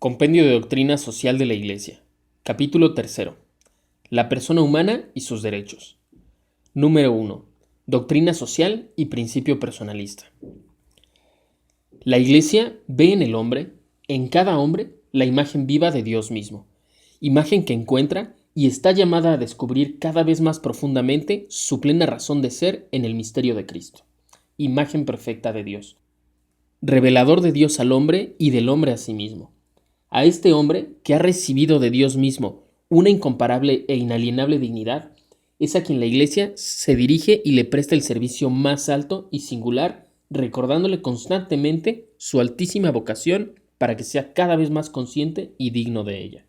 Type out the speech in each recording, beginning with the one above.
Compendio de Doctrina Social de la Iglesia. Capítulo 3. La persona humana y sus derechos. Número 1. Doctrina social y principio personalista. La Iglesia ve en el hombre, en cada hombre, la imagen viva de Dios mismo, imagen que encuentra y está llamada a descubrir cada vez más profundamente su plena razón de ser en el misterio de Cristo, imagen perfecta de Dios, revelador de Dios al hombre y del hombre a sí mismo. A este hombre, que ha recibido de Dios mismo una incomparable e inalienable dignidad, es a quien la Iglesia se dirige y le presta el servicio más alto y singular, recordándole constantemente su altísima vocación para que sea cada vez más consciente y digno de ella.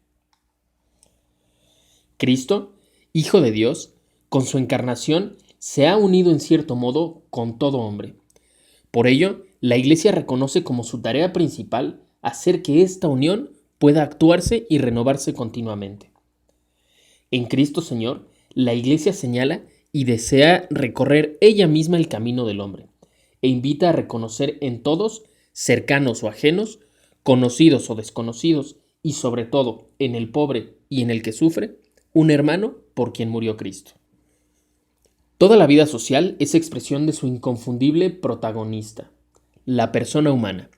Cristo, Hijo de Dios, con su encarnación, se ha unido en cierto modo con todo hombre. Por ello, la Iglesia reconoce como su tarea principal hacer que esta unión pueda actuarse y renovarse continuamente. En Cristo Señor, la Iglesia señala y desea recorrer ella misma el camino del hombre, e invita a reconocer en todos, cercanos o ajenos, conocidos o desconocidos, y sobre todo en el pobre y en el que sufre, un hermano por quien murió Cristo. Toda la vida social es expresión de su inconfundible protagonista, la persona humana.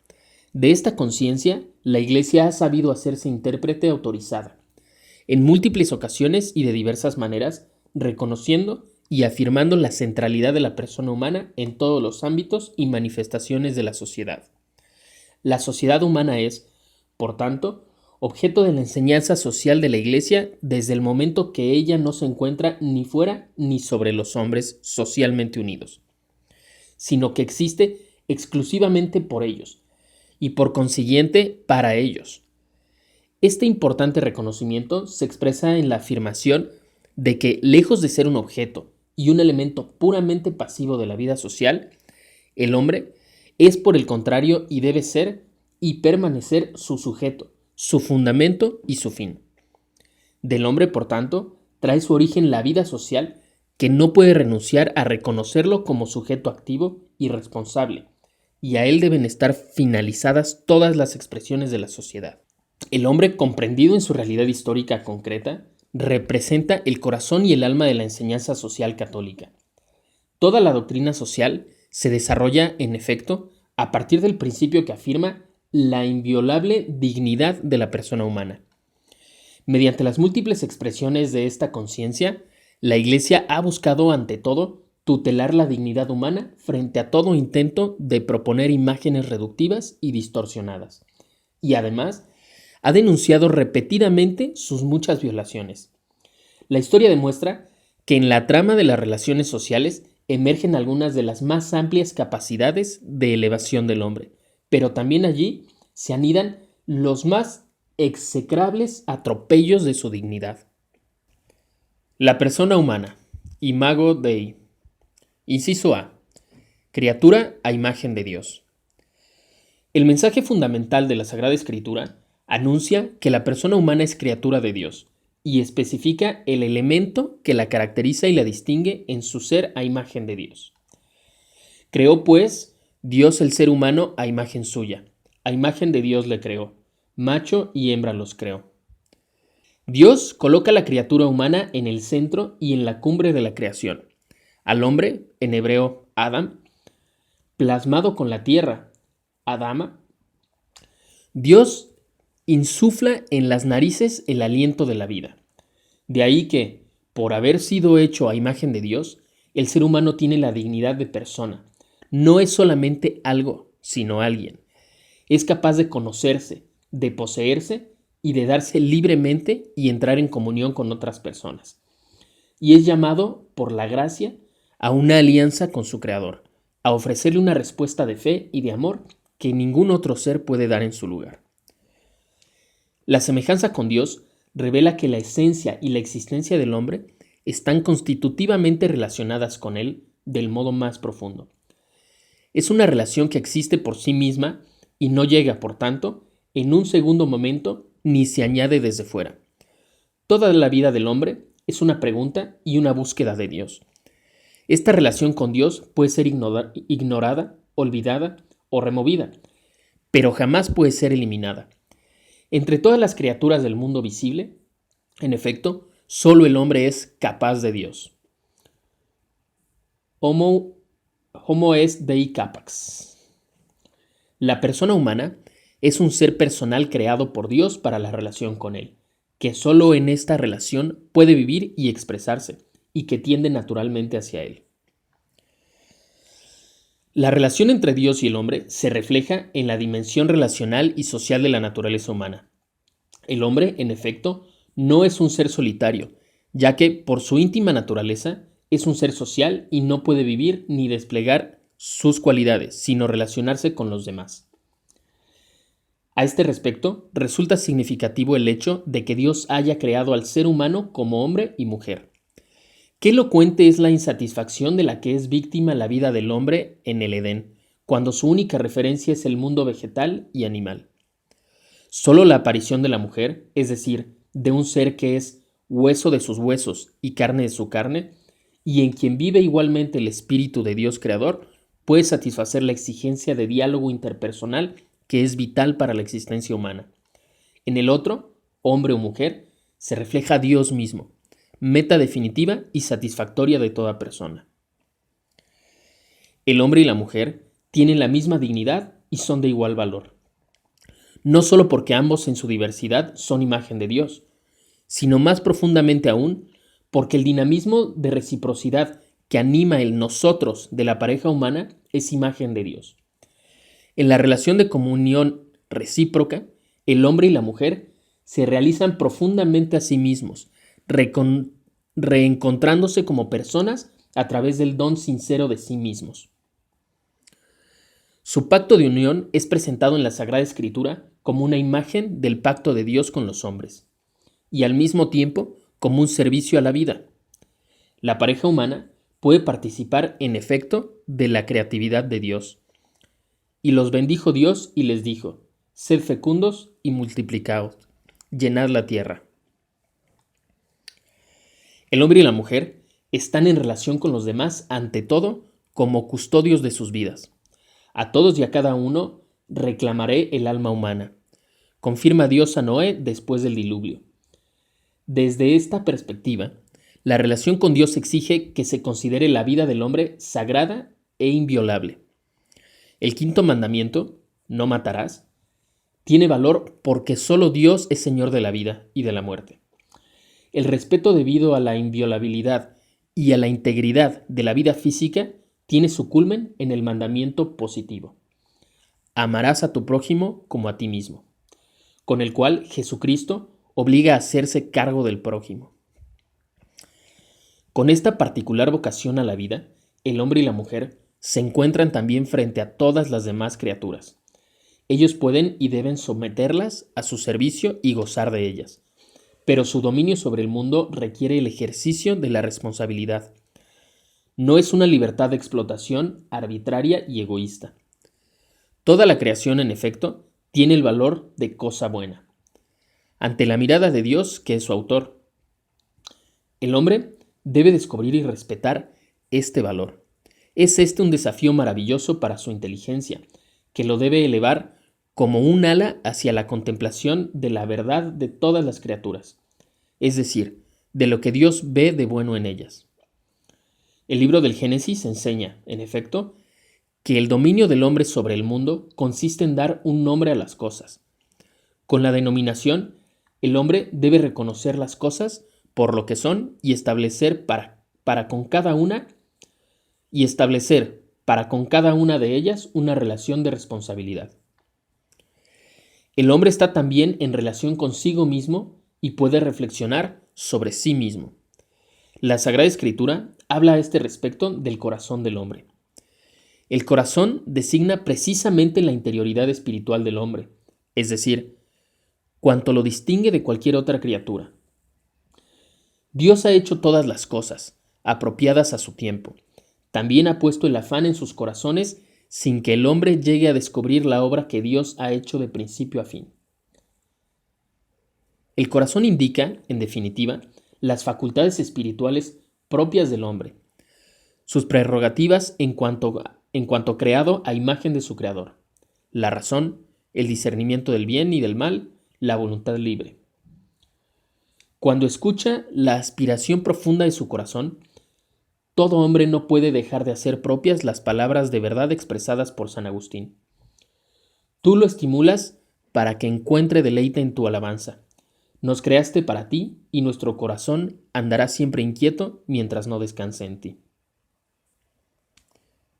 De esta conciencia, la Iglesia ha sabido hacerse intérprete autorizada, en múltiples ocasiones y de diversas maneras, reconociendo y afirmando la centralidad de la persona humana en todos los ámbitos y manifestaciones de la sociedad. La sociedad humana es, por tanto, objeto de la enseñanza social de la Iglesia desde el momento que ella no se encuentra ni fuera ni sobre los hombres socialmente unidos, sino que existe exclusivamente por ellos, y por consiguiente para ellos. Este importante reconocimiento se expresa en la afirmación de que, lejos de ser un objeto y un elemento puramente pasivo de la vida social, el hombre es por el contrario y debe ser y permanecer su sujeto, su fundamento y su fin. Del hombre, por tanto, trae su origen la vida social, que no puede renunciar a reconocerlo como sujeto activo y responsable, y a él deben estar finalizadas todas las expresiones de la sociedad. El hombre, comprendido en su realidad histórica concreta, representa el corazón y el alma de la enseñanza social católica. Toda la doctrina social se desarrolla, en efecto, a partir del principio que afirma la inviolable dignidad de la persona humana. Mediante las múltiples expresiones de esta conciencia, la Iglesia ha buscado, ante todo, tutelar la dignidad humana frente a todo intento de proponer imágenes reductivas y distorsionadas. Y además, ha denunciado repetidamente sus muchas violaciones. La historia demuestra que en la trama de las relaciones sociales emergen algunas de las más amplias capacidades de elevación del hombre, pero también allí se anidan los más execrables atropellos de su dignidad. La persona humana, Imago Dei. Inciso A. Criatura a imagen de Dios. El mensaje fundamental de la Sagrada Escritura anuncia que la persona humana es criatura de Dios y especifica el elemento que la caracteriza y la distingue en su ser a imagen de Dios. Creó, pues, Dios el ser humano a imagen suya, a imagen de Dios le creó, macho y hembra los creó. Dios coloca a la criatura humana en el centro y en la cumbre de la creación. Al hombre, en hebreo Adam, plasmado con la tierra, Adama, Dios insufla en las narices el aliento de la vida. De ahí que, por haber sido hecho a imagen de Dios, el ser humano tiene la dignidad de persona. No es solamente algo, sino alguien. Es capaz de conocerse, de poseerse y de darse libremente y entrar en comunión con otras personas. Y es llamado, por la gracia, a una alianza con su Creador, a ofrecerle una respuesta de fe y de amor que ningún otro ser puede dar en su lugar. La semejanza con Dios revela que la esencia y la existencia del hombre están constitutivamente relacionadas con él del modo más profundo. Es una relación que existe por sí misma y no llega, por tanto, en un segundo momento ni se añade desde fuera. Toda la vida del hombre es una pregunta y una búsqueda de Dios. Esta relación con Dios puede ser ignorada, olvidada o removida, pero jamás puede ser eliminada. Entre todas las criaturas del mundo visible, en efecto, solo el hombre es capaz de Dios. Homo est Dei capax. La persona humana es un ser personal creado por Dios para la relación con Él, que solo en esta relación puede vivir y expresarse, y que tiende naturalmente hacia Él. La relación entre Dios y el hombre se refleja en la dimensión relacional y social de la naturaleza humana. El hombre, en efecto, no es un ser solitario, ya que, por su íntima naturaleza, es un ser social y no puede vivir ni desplegar sus cualidades, sino relacionarse con los demás. A este respecto, resulta significativo el hecho de que Dios haya creado al ser humano como hombre y mujer. Qué elocuente es la insatisfacción de la que es víctima la vida del hombre en el Edén, cuando su única referencia es el mundo vegetal y animal. Solo la aparición de la mujer, es decir, de un ser que es hueso de sus huesos y carne de su carne, y en quien vive igualmente el Espíritu de Dios Creador, puede satisfacer la exigencia de diálogo interpersonal que es vital para la existencia humana. En el otro, hombre o mujer, se refleja Dios mismo, meta definitiva y satisfactoria de toda persona. El hombre y la mujer tienen la misma dignidad y son de igual valor. No solo porque ambos en su diversidad son imagen de Dios, sino más profundamente aún porque el dinamismo de reciprocidad que anima el nosotros de la pareja humana es imagen de Dios. En la relación de comunión recíproca, el hombre y la mujer se realizan profundamente a sí mismos, reencontrándose como personas a través del don sincero de sí mismos. Su pacto de unión es presentado en la Sagrada Escritura como una imagen del pacto de Dios con los hombres, y al mismo tiempo como un servicio a la vida. La pareja humana puede participar, en efecto, de la creatividad de Dios. Y los bendijo Dios y les dijo: sed fecundos y multiplicaos, llenad la tierra. El hombre y la mujer están en relación con los demás, ante todo, como custodios de sus vidas. A todos y a cada uno reclamaré el alma humana, confirma Dios a Noé después del diluvio. Desde esta perspectiva, la relación con Dios exige que se considere la vida del hombre sagrada e inviolable. El quinto mandamiento, no matarás, tiene valor porque solo Dios es Señor de la vida y de la muerte. El respeto debido a la inviolabilidad y a la integridad de la vida física tiene su culmen en el mandamiento positivo: amarás a tu prójimo como a ti mismo, con el cual Jesucristo obliga a hacerse cargo del prójimo. Con esta particular vocación a la vida, el hombre y la mujer se encuentran también frente a todas las demás criaturas. Ellos pueden y deben someterlas a su servicio y gozar de ellas, pero su dominio sobre el mundo requiere el ejercicio de la responsabilidad. No es una libertad de explotación arbitraria y egoísta. Toda la creación, en efecto, tiene el valor de cosa buena, ante la mirada de Dios, que es su autor. El hombre debe descubrir y respetar este valor. Es este un desafío maravilloso para su inteligencia, que lo debe elevar como un ala hacia la contemplación de la verdad de todas las criaturas, es decir, de lo que Dios ve de bueno en ellas. El libro del Génesis enseña, en efecto, que el dominio del hombre sobre el mundo consiste en dar un nombre a las cosas. Con la denominación, el hombre debe reconocer las cosas por lo que son y establecer para con cada una de ellas una relación de responsabilidad. El hombre está también en relación consigo mismo y puede reflexionar sobre sí mismo. La Sagrada Escritura habla a este respecto del corazón del hombre. El corazón designa precisamente la interioridad espiritual del hombre, es decir, cuanto lo distingue de cualquier otra criatura. Dios ha hecho todas las cosas, apropiadas a su tiempo. También ha puesto el afán en sus corazones sin que el hombre llegue a descubrir la obra que Dios ha hecho de principio a fin. El corazón indica, en definitiva, las facultades espirituales propias del hombre, sus prerrogativas en cuanto creado a imagen de su creador, la razón, el discernimiento del bien y del mal, la voluntad libre. Cuando escucha la aspiración profunda de su corazón, todo hombre no puede dejar de hacer propias las palabras de verdad expresadas por San Agustín. Tú lo estimulas para que encuentre deleite en tu alabanza. Nos creaste para ti y nuestro corazón andará siempre inquieto mientras no descanse en ti.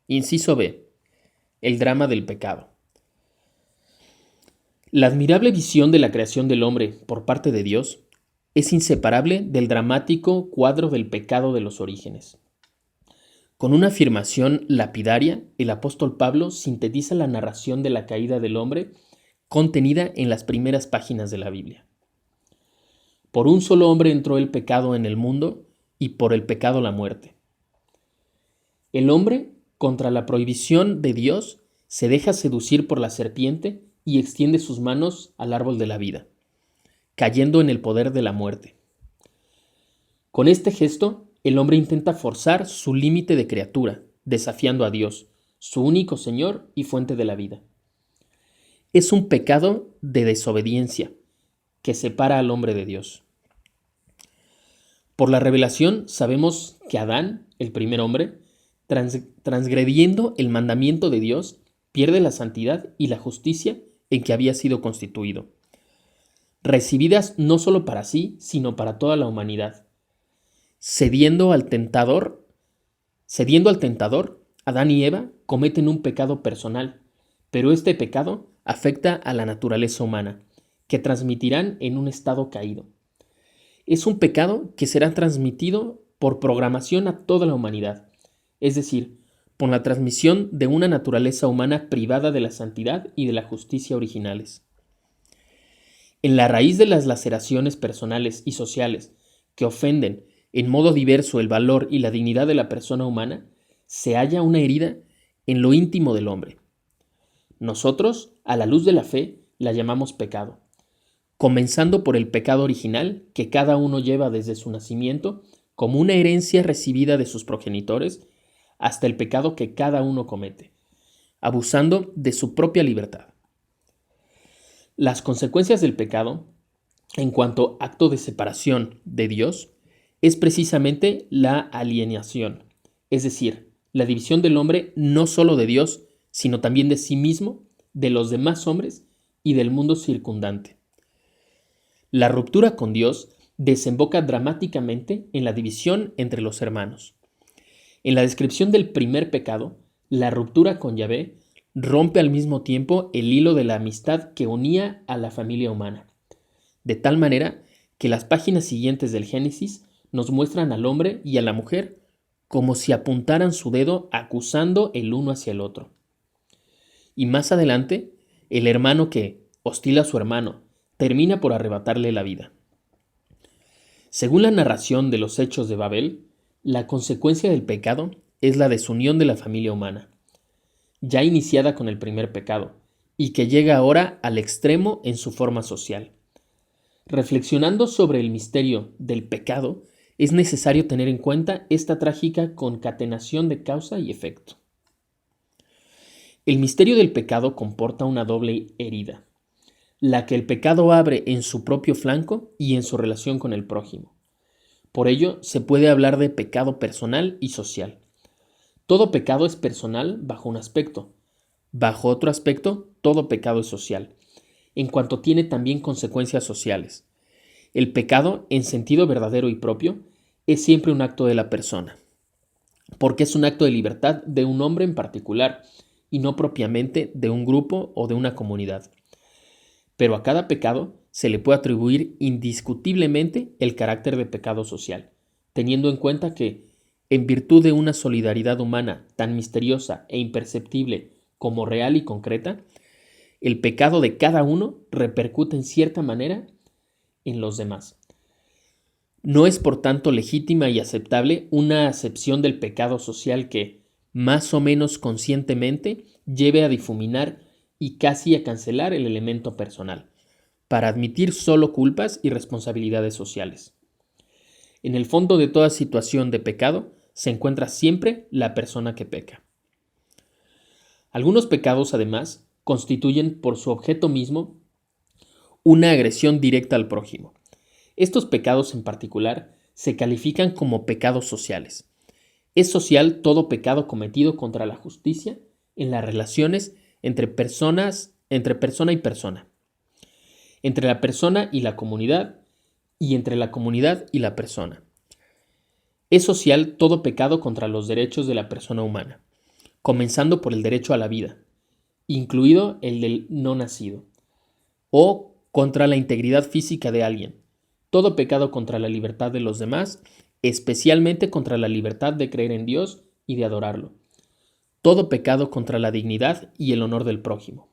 Inciso B. El drama del pecado. La admirable visión de la creación del hombre por parte de Dios es inseparable del dramático cuadro del pecado de los orígenes. Con una afirmación lapidaria, el apóstol Pablo sintetiza la narración de la caída del hombre contenida en las primeras páginas de la Biblia. Por un solo hombre entró el pecado en el mundo y por el pecado la muerte. El hombre, contra la prohibición de Dios, se deja seducir por la serpiente y extiende sus manos al árbol de la vida, cayendo en el poder de la muerte. Con este gesto, el hombre intenta forzar su límite de criatura, desafiando a Dios, su único Señor y fuente de la vida. Es un pecado de desobediencia que separa al hombre de Dios. Por la revelación sabemos que Adán, el primer hombre, transgrediendo el mandamiento de Dios, pierde la santidad y la justicia en que había sido constituido, recibidas no solo para sí, sino para toda la humanidad. Cediendo al tentador, Adán y Eva cometen un pecado personal, pero este pecado afecta a la naturaleza humana, que transmitirán en un estado caído. Es un pecado que será transmitido por programación a toda la humanidad, es decir, por la transmisión de una naturaleza humana privada de la santidad y de la justicia originales. En la raíz de las laceraciones personales y sociales que ofenden en modo diverso el valor y la dignidad de la persona humana, se halla una herida en lo íntimo del hombre. Nosotros, a la luz de la fe, la llamamos pecado, comenzando por el pecado original que cada uno lleva desde su nacimiento como una herencia recibida de sus progenitores, hasta el pecado que cada uno comete, abusando de su propia libertad. Las consecuencias del pecado, en cuanto acto de separación de Dios, es precisamente la alienación, es decir, la división del hombre no solo de Dios, sino también de sí mismo, de los demás hombres y del mundo circundante. La ruptura con Dios desemboca dramáticamente en la división entre los hermanos. En la descripción del primer pecado, la ruptura con Yahvé rompe al mismo tiempo el hilo de la amistad que unía a la familia humana, de tal manera que las páginas siguientes del Génesis nos muestran al hombre y a la mujer como si apuntaran su dedo acusando el uno hacia el otro. Y más adelante, el hermano que hostila a su hermano termina por arrebatarle la vida. Según la narración de los hechos de Babel, la consecuencia del pecado es la desunión de la familia humana, ya iniciada con el primer pecado, y que llega ahora al extremo en su forma social. Reflexionando sobre el misterio del pecado, es necesario tener en cuenta esta trágica concatenación de causa y efecto. El misterio del pecado comporta una doble herida, la que el pecado abre en su propio flanco y en su relación con el prójimo. Por ello, se puede hablar de pecado personal y social. Todo pecado es personal bajo un aspecto. Bajo otro aspecto, todo pecado es social, en cuanto tiene también consecuencias sociales. El pecado, en sentido verdadero y propio, es siempre un acto de la persona, porque es un acto de libertad de un hombre en particular, y no propiamente de un grupo o de una comunidad. Pero a cada pecado se le puede atribuir indiscutiblemente el carácter de pecado social, teniendo en cuenta que, en virtud de una solidaridad humana tan misteriosa e imperceptible como real y concreta, el pecado de cada uno repercute en cierta manera en los demás. No es por tanto legítima y aceptable una acepción del pecado social que, más o menos conscientemente, lleve a difuminar y casi a cancelar el elemento personal, para admitir solo culpas y responsabilidades sociales. En el fondo de toda situación de pecado se encuentra siempre la persona que peca. Algunos pecados, además, constituyen por su objeto mismo una agresión directa al prójimo. Estos pecados en particular se califican como pecados sociales. Es social todo pecado cometido contra la justicia en las relaciones entre persona y persona, entre la persona y la comunidad y entre la comunidad y la persona. Es social todo pecado contra los derechos de la persona humana, comenzando por el derecho a la vida, incluido el del no nacido, o contra la integridad física de alguien, todo pecado contra la libertad de los demás, especialmente contra la libertad de creer en Dios y de adorarlo, todo pecado contra la dignidad y el honor del prójimo.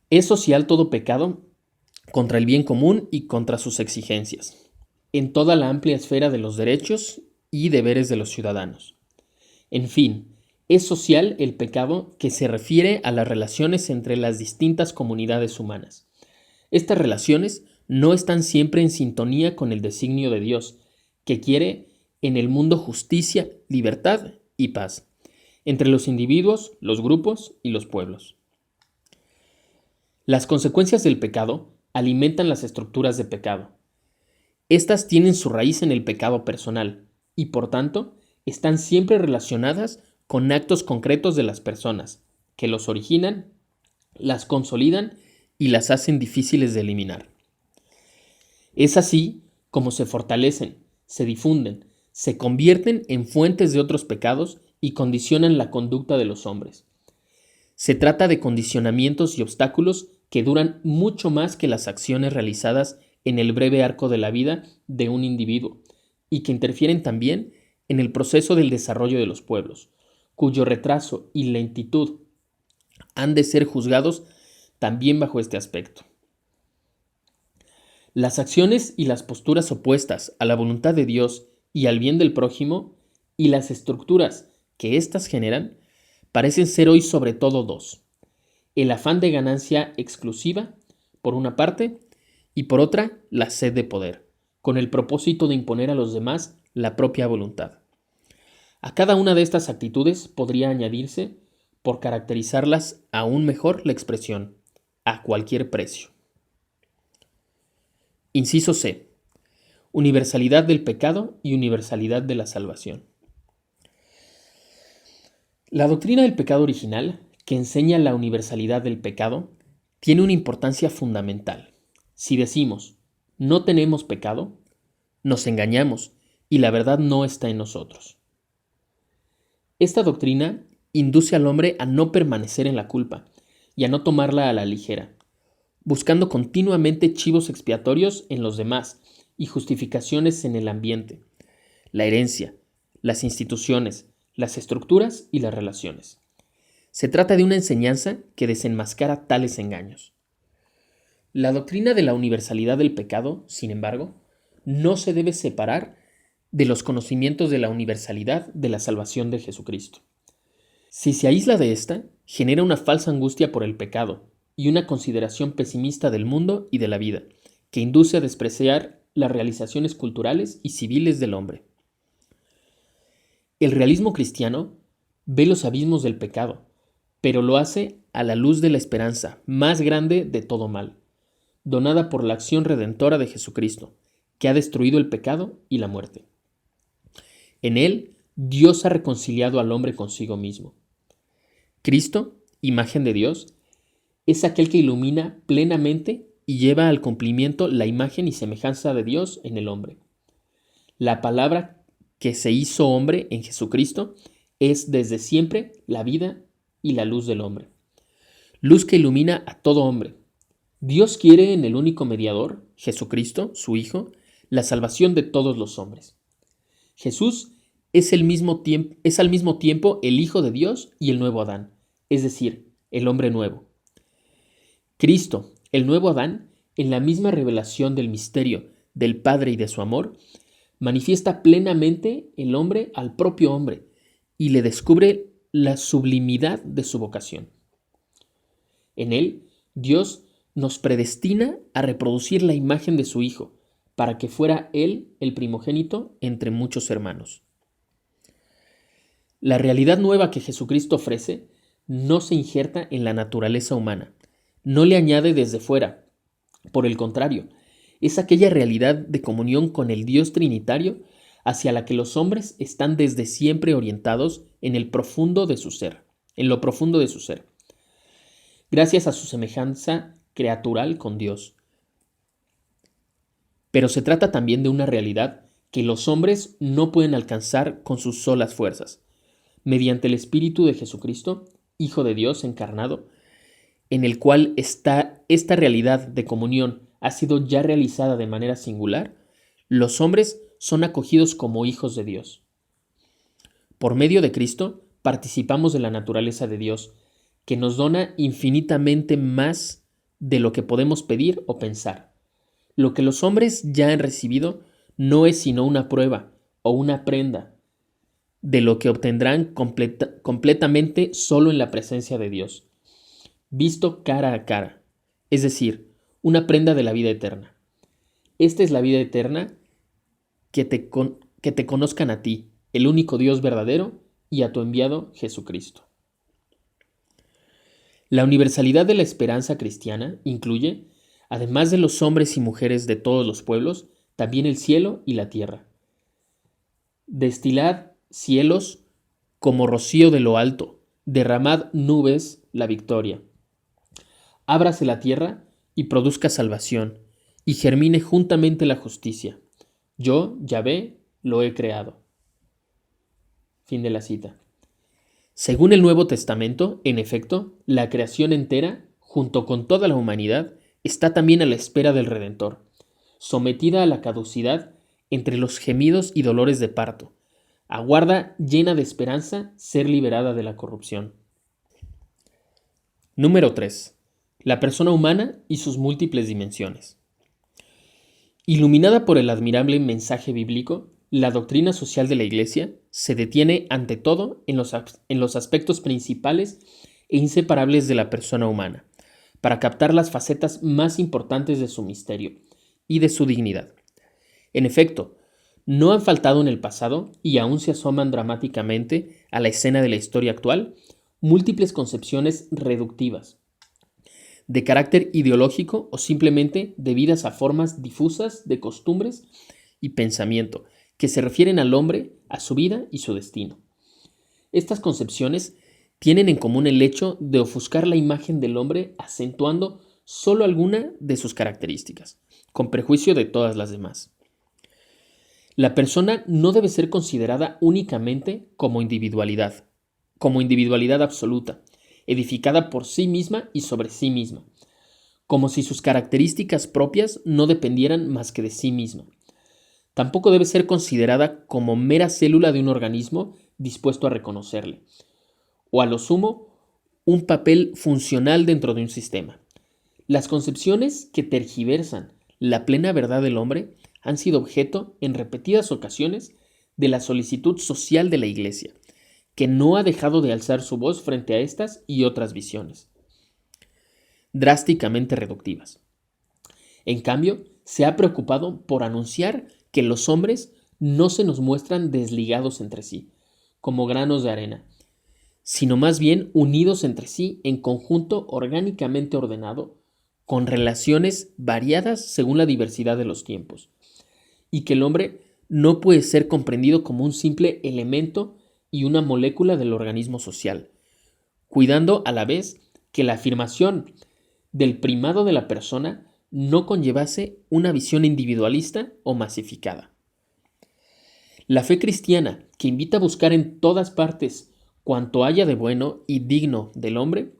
Es social todo pecado contra el bien común y contra sus exigencias, en toda la amplia esfera de los derechos y deberes de los ciudadanos. En fin, es social el pecado que se refiere a las relaciones entre las distintas comunidades humanas. Estas relaciones no están siempre en sintonía con el designio de Dios, que quiere en el mundo justicia, libertad y paz, entre los individuos, los grupos y los pueblos. Las consecuencias del pecado alimentan las estructuras de pecado. Estas tienen su raíz en el pecado personal y, por tanto, están siempre relacionadas con actos concretos de las personas, que los originan, las consolidan y las hacen difíciles de eliminar. Es así como se fortalecen, se difunden, se convierten en fuentes de otros pecados y condicionan la conducta de los hombres. Se trata de condicionamientos y obstáculos que duran mucho más que las acciones realizadas en el breve arco de la vida de un individuo y que interfieren también en el proceso del desarrollo de los pueblos, cuyo retraso y lentitud han de ser juzgados también bajo este aspecto. Las acciones y las posturas opuestas a la voluntad de Dios y al bien del prójimo y las estructuras que éstas generan parecen ser hoy sobre todo dos: el afán de ganancia exclusiva, por una parte, y por otra, la sed de poder, con el propósito de imponer a los demás la propia voluntad. A cada una de estas actitudes podría añadirse, por caracterizarlas aún mejor, la expresión a cualquier precio. Inciso C. Universalidad del pecado y universalidad de la salvación. La doctrina del pecado original, que enseña la universalidad del pecado, tiene una importancia fundamental. Si decimos, no tenemos pecado, nos engañamos y la verdad no está en nosotros. Esta doctrina induce al hombre a no permanecer en la culpa y a no tomarla a la ligera, buscando continuamente chivos expiatorios en los demás y justificaciones en el ambiente, la herencia, las instituciones, las estructuras y las relaciones. Se trata de una enseñanza que desenmascara tales engaños. La doctrina de la universalidad del pecado, sin embargo, no se debe separar de los conocimientos de la universalidad de la salvación de Jesucristo. Si se aísla de esta, genera una falsa angustia por el pecado y una consideración pesimista del mundo y de la vida, que induce a despreciar las realizaciones culturales y civiles del hombre. El realismo cristiano ve los abismos del pecado, pero lo hace a la luz de la esperanza más grande de todo mal, donada por la acción redentora de Jesucristo, que ha destruido el pecado y la muerte. En él, Dios ha reconciliado al hombre consigo mismo. Cristo, imagen de Dios, es aquel que ilumina plenamente y lleva al cumplimiento la imagen y semejanza de Dios en el hombre. La palabra que se hizo hombre en Jesucristo es desde siempre la vida y la luz del hombre. Luz que ilumina a todo hombre. Dios quiere en el único mediador, Jesucristo, su Hijo, la salvación de todos los hombres. Jesús es al mismo tiempo el Hijo de Dios y el nuevo Adán, es decir, el hombre nuevo. Cristo, el nuevo Adán, en la misma revelación del misterio del Padre y de su amor, manifiesta plenamente el hombre al propio hombre y le descubre la sublimidad de su vocación. En él, Dios nos predestina a reproducir la imagen de su Hijo, para que fuera él el primogénito entre muchos hermanos. La realidad nueva que Jesucristo ofrece no se injerta en la naturaleza humana, no le añade desde fuera, Por el contrario, es aquella realidad de comunión con el Dios Trinitario hacia la que los hombres están desde siempre orientados en el profundo de su ser, en lo profundo de su ser, gracias a su semejanza creatural con Dios. Pero se trata también de una realidad que los hombres no pueden alcanzar con sus solas fuerzas, mediante el Espíritu de Jesucristo, Hijo de Dios encarnado, en el cual esta realidad de comunión ha sido ya realizada de manera singular. Los hombres son acogidos como hijos de Dios. Por medio de Cristo participamos de la naturaleza de Dios, que nos dona infinitamente más de lo que podemos pedir o pensar. Lo que los hombres ya han recibido no es sino una prueba o una prenda de lo que obtendrán completamente solo en la presencia de Dios, visto cara a cara, es decir, una prenda de la vida eterna. Esta es la vida eterna, que te conozcan a ti, el único Dios verdadero, y a tu enviado Jesucristo. La universalidad de la esperanza cristiana incluye, además de los hombres y mujeres de todos los pueblos, también el cielo y la tierra. Destilad cielos como rocío de lo alto, derramad nubes la victoria. Ábrase la tierra y produzca salvación, y germine juntamente la justicia. Yo, Yahvé, lo he creado. Fin de la cita. Según el Nuevo Testamento, en efecto, la creación entera, junto con toda la humanidad, está también a la espera del Redentor, sometida a la caducidad entre los gemidos y dolores de parto. Aguarda, llena de esperanza, ser liberada de la corrupción. Número 3. La persona humana y sus múltiples dimensiones. Iluminada por el admirable mensaje bíblico, la doctrina social de la Iglesia se detiene ante todo en los aspectos principales e inseparables de la persona humana, para captar las facetas más importantes de su misterio y de su dignidad. En efecto, no han faltado en el pasado, y aún se asoman dramáticamente a la escena de la historia actual, múltiples concepciones reductivas, de carácter ideológico o simplemente debidas a formas difusas de costumbres y pensamiento que se refieren al hombre, a su vida y su destino. Estas concepciones tienen en común el hecho de ofuscar la imagen del hombre acentuando solo alguna de sus características, con prejuicio de todas las demás. La persona no debe ser considerada únicamente como individualidad absoluta, edificada por sí misma y sobre sí misma, como si sus características propias no dependieran más que de sí misma. Tampoco debe ser considerada como mera célula de un organismo dispuesto a reconocerle, o a lo sumo, un papel funcional dentro de un sistema. Las concepciones que tergiversan la plena verdad del hombre han sido objeto, en repetidas ocasiones, de la solicitud social de la Iglesia, que no ha dejado de alzar su voz frente a estas y otras visiones, drásticamente reductivas. En cambio, se ha preocupado por anunciar que los hombres no se nos muestran desligados entre sí, como granos de arena, sino más bien unidos entre sí en conjunto orgánicamente ordenado, con relaciones variadas según la diversidad de los tiempos, y que el hombre no puede ser comprendido como un simple elemento y una molécula del organismo social, cuidando a la vez que la afirmación del primado de la persona no conllevase una visión individualista o masificada. La fe cristiana, que invita a buscar en todas partes cuanto haya de bueno y digno del hombre,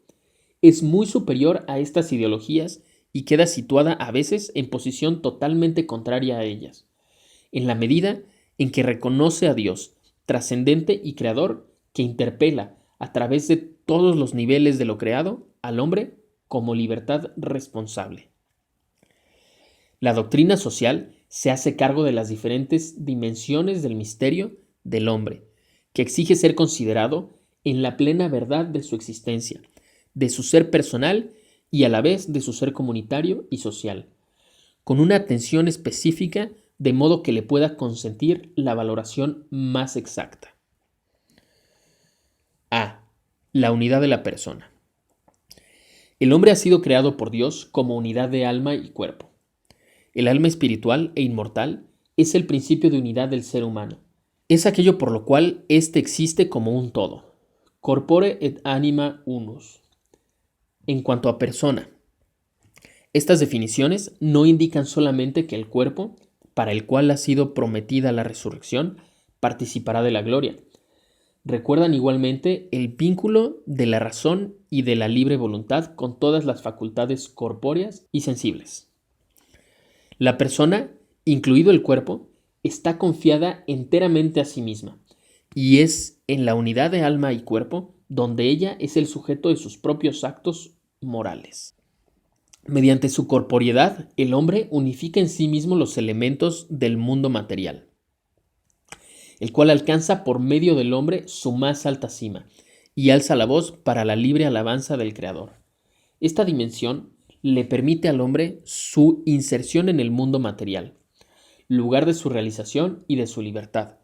es muy superior a estas ideologías y queda situada a veces en posición totalmente contraria a ellas, en la medida en que reconoce a Dios, trascendente y creador, que interpela a través de todos los niveles de lo creado al hombre como libertad responsable. La doctrina social se hace cargo de las diferentes dimensiones del misterio del hombre, que exige ser considerado en la plena verdad de su existencia, de su ser personal y a la vez de su ser comunitario y social, con una atención específica de modo que le pueda consentir la valoración más exacta. A. La unidad de la persona. El hombre ha sido creado por Dios como unidad de alma y cuerpo. El alma espiritual e inmortal es el principio de unidad del ser humano. Es aquello por lo cual éste existe como un todo. Corpore et anima unus. En cuanto a persona, estas definiciones no indican solamente que el cuerpo, para el cual ha sido prometida la resurrección, participará de la gloria. Recuerdan igualmente el vínculo de la razón y de la libre voluntad con todas las facultades corpóreas y sensibles. La persona, incluido el cuerpo, está confiada enteramente a sí misma, y es en la unidad de alma y cuerpo donde ella es el sujeto de sus propios actos morales. Mediante su corporeidad, el hombre unifica en sí mismo los elementos del mundo material, el cual alcanza por medio del hombre su más alta cima, y alza la voz para la libre alabanza del Creador. Esta dimensión le permite al hombre su inserción en el mundo material, lugar de su realización y de su libertad,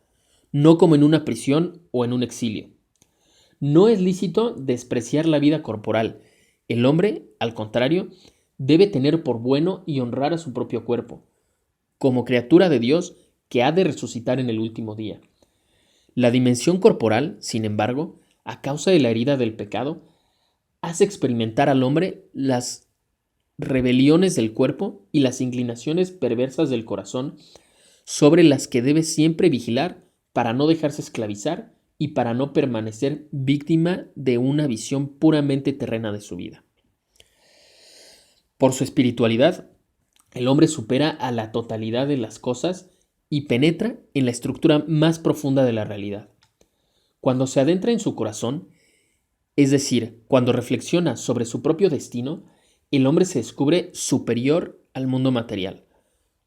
no como en una prisión o en un exilio. No es lícito despreciar la vida corporal. El hombre, al contrario, debe tener por bueno y honrar a su propio cuerpo, como criatura de Dios que ha de resucitar en el último día. La dimensión corporal, sin embargo, a causa de la herida del pecado, hace experimentar al hombre las rebeliones del cuerpo y las inclinaciones perversas del corazón, sobre las que debe siempre vigilar para no dejarse esclavizar y para no permanecer víctima de una visión puramente terrena de su vida. Por su espiritualidad, el hombre supera a la totalidad de las cosas y penetra en la estructura más profunda de la realidad. Cuando se adentra en su corazón, es decir, cuando reflexiona sobre su propio destino, el hombre se descubre superior al mundo material,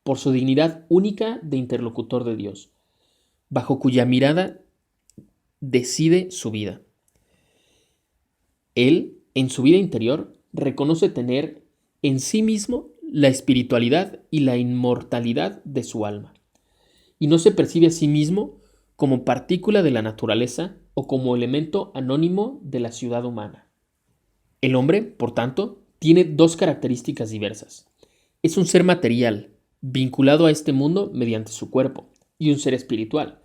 por su dignidad única de interlocutor de Dios, bajo cuya mirada decide su vida. Él, en su vida interior, reconoce tener en sí mismo la espiritualidad y la inmortalidad de su alma, y no se percibe a sí mismo como partícula de la naturaleza o como elemento anónimo de la ciudad humana. El hombre, por tanto, tiene dos características diversas. Es un ser material, vinculado a este mundo mediante su cuerpo, y un ser espiritual,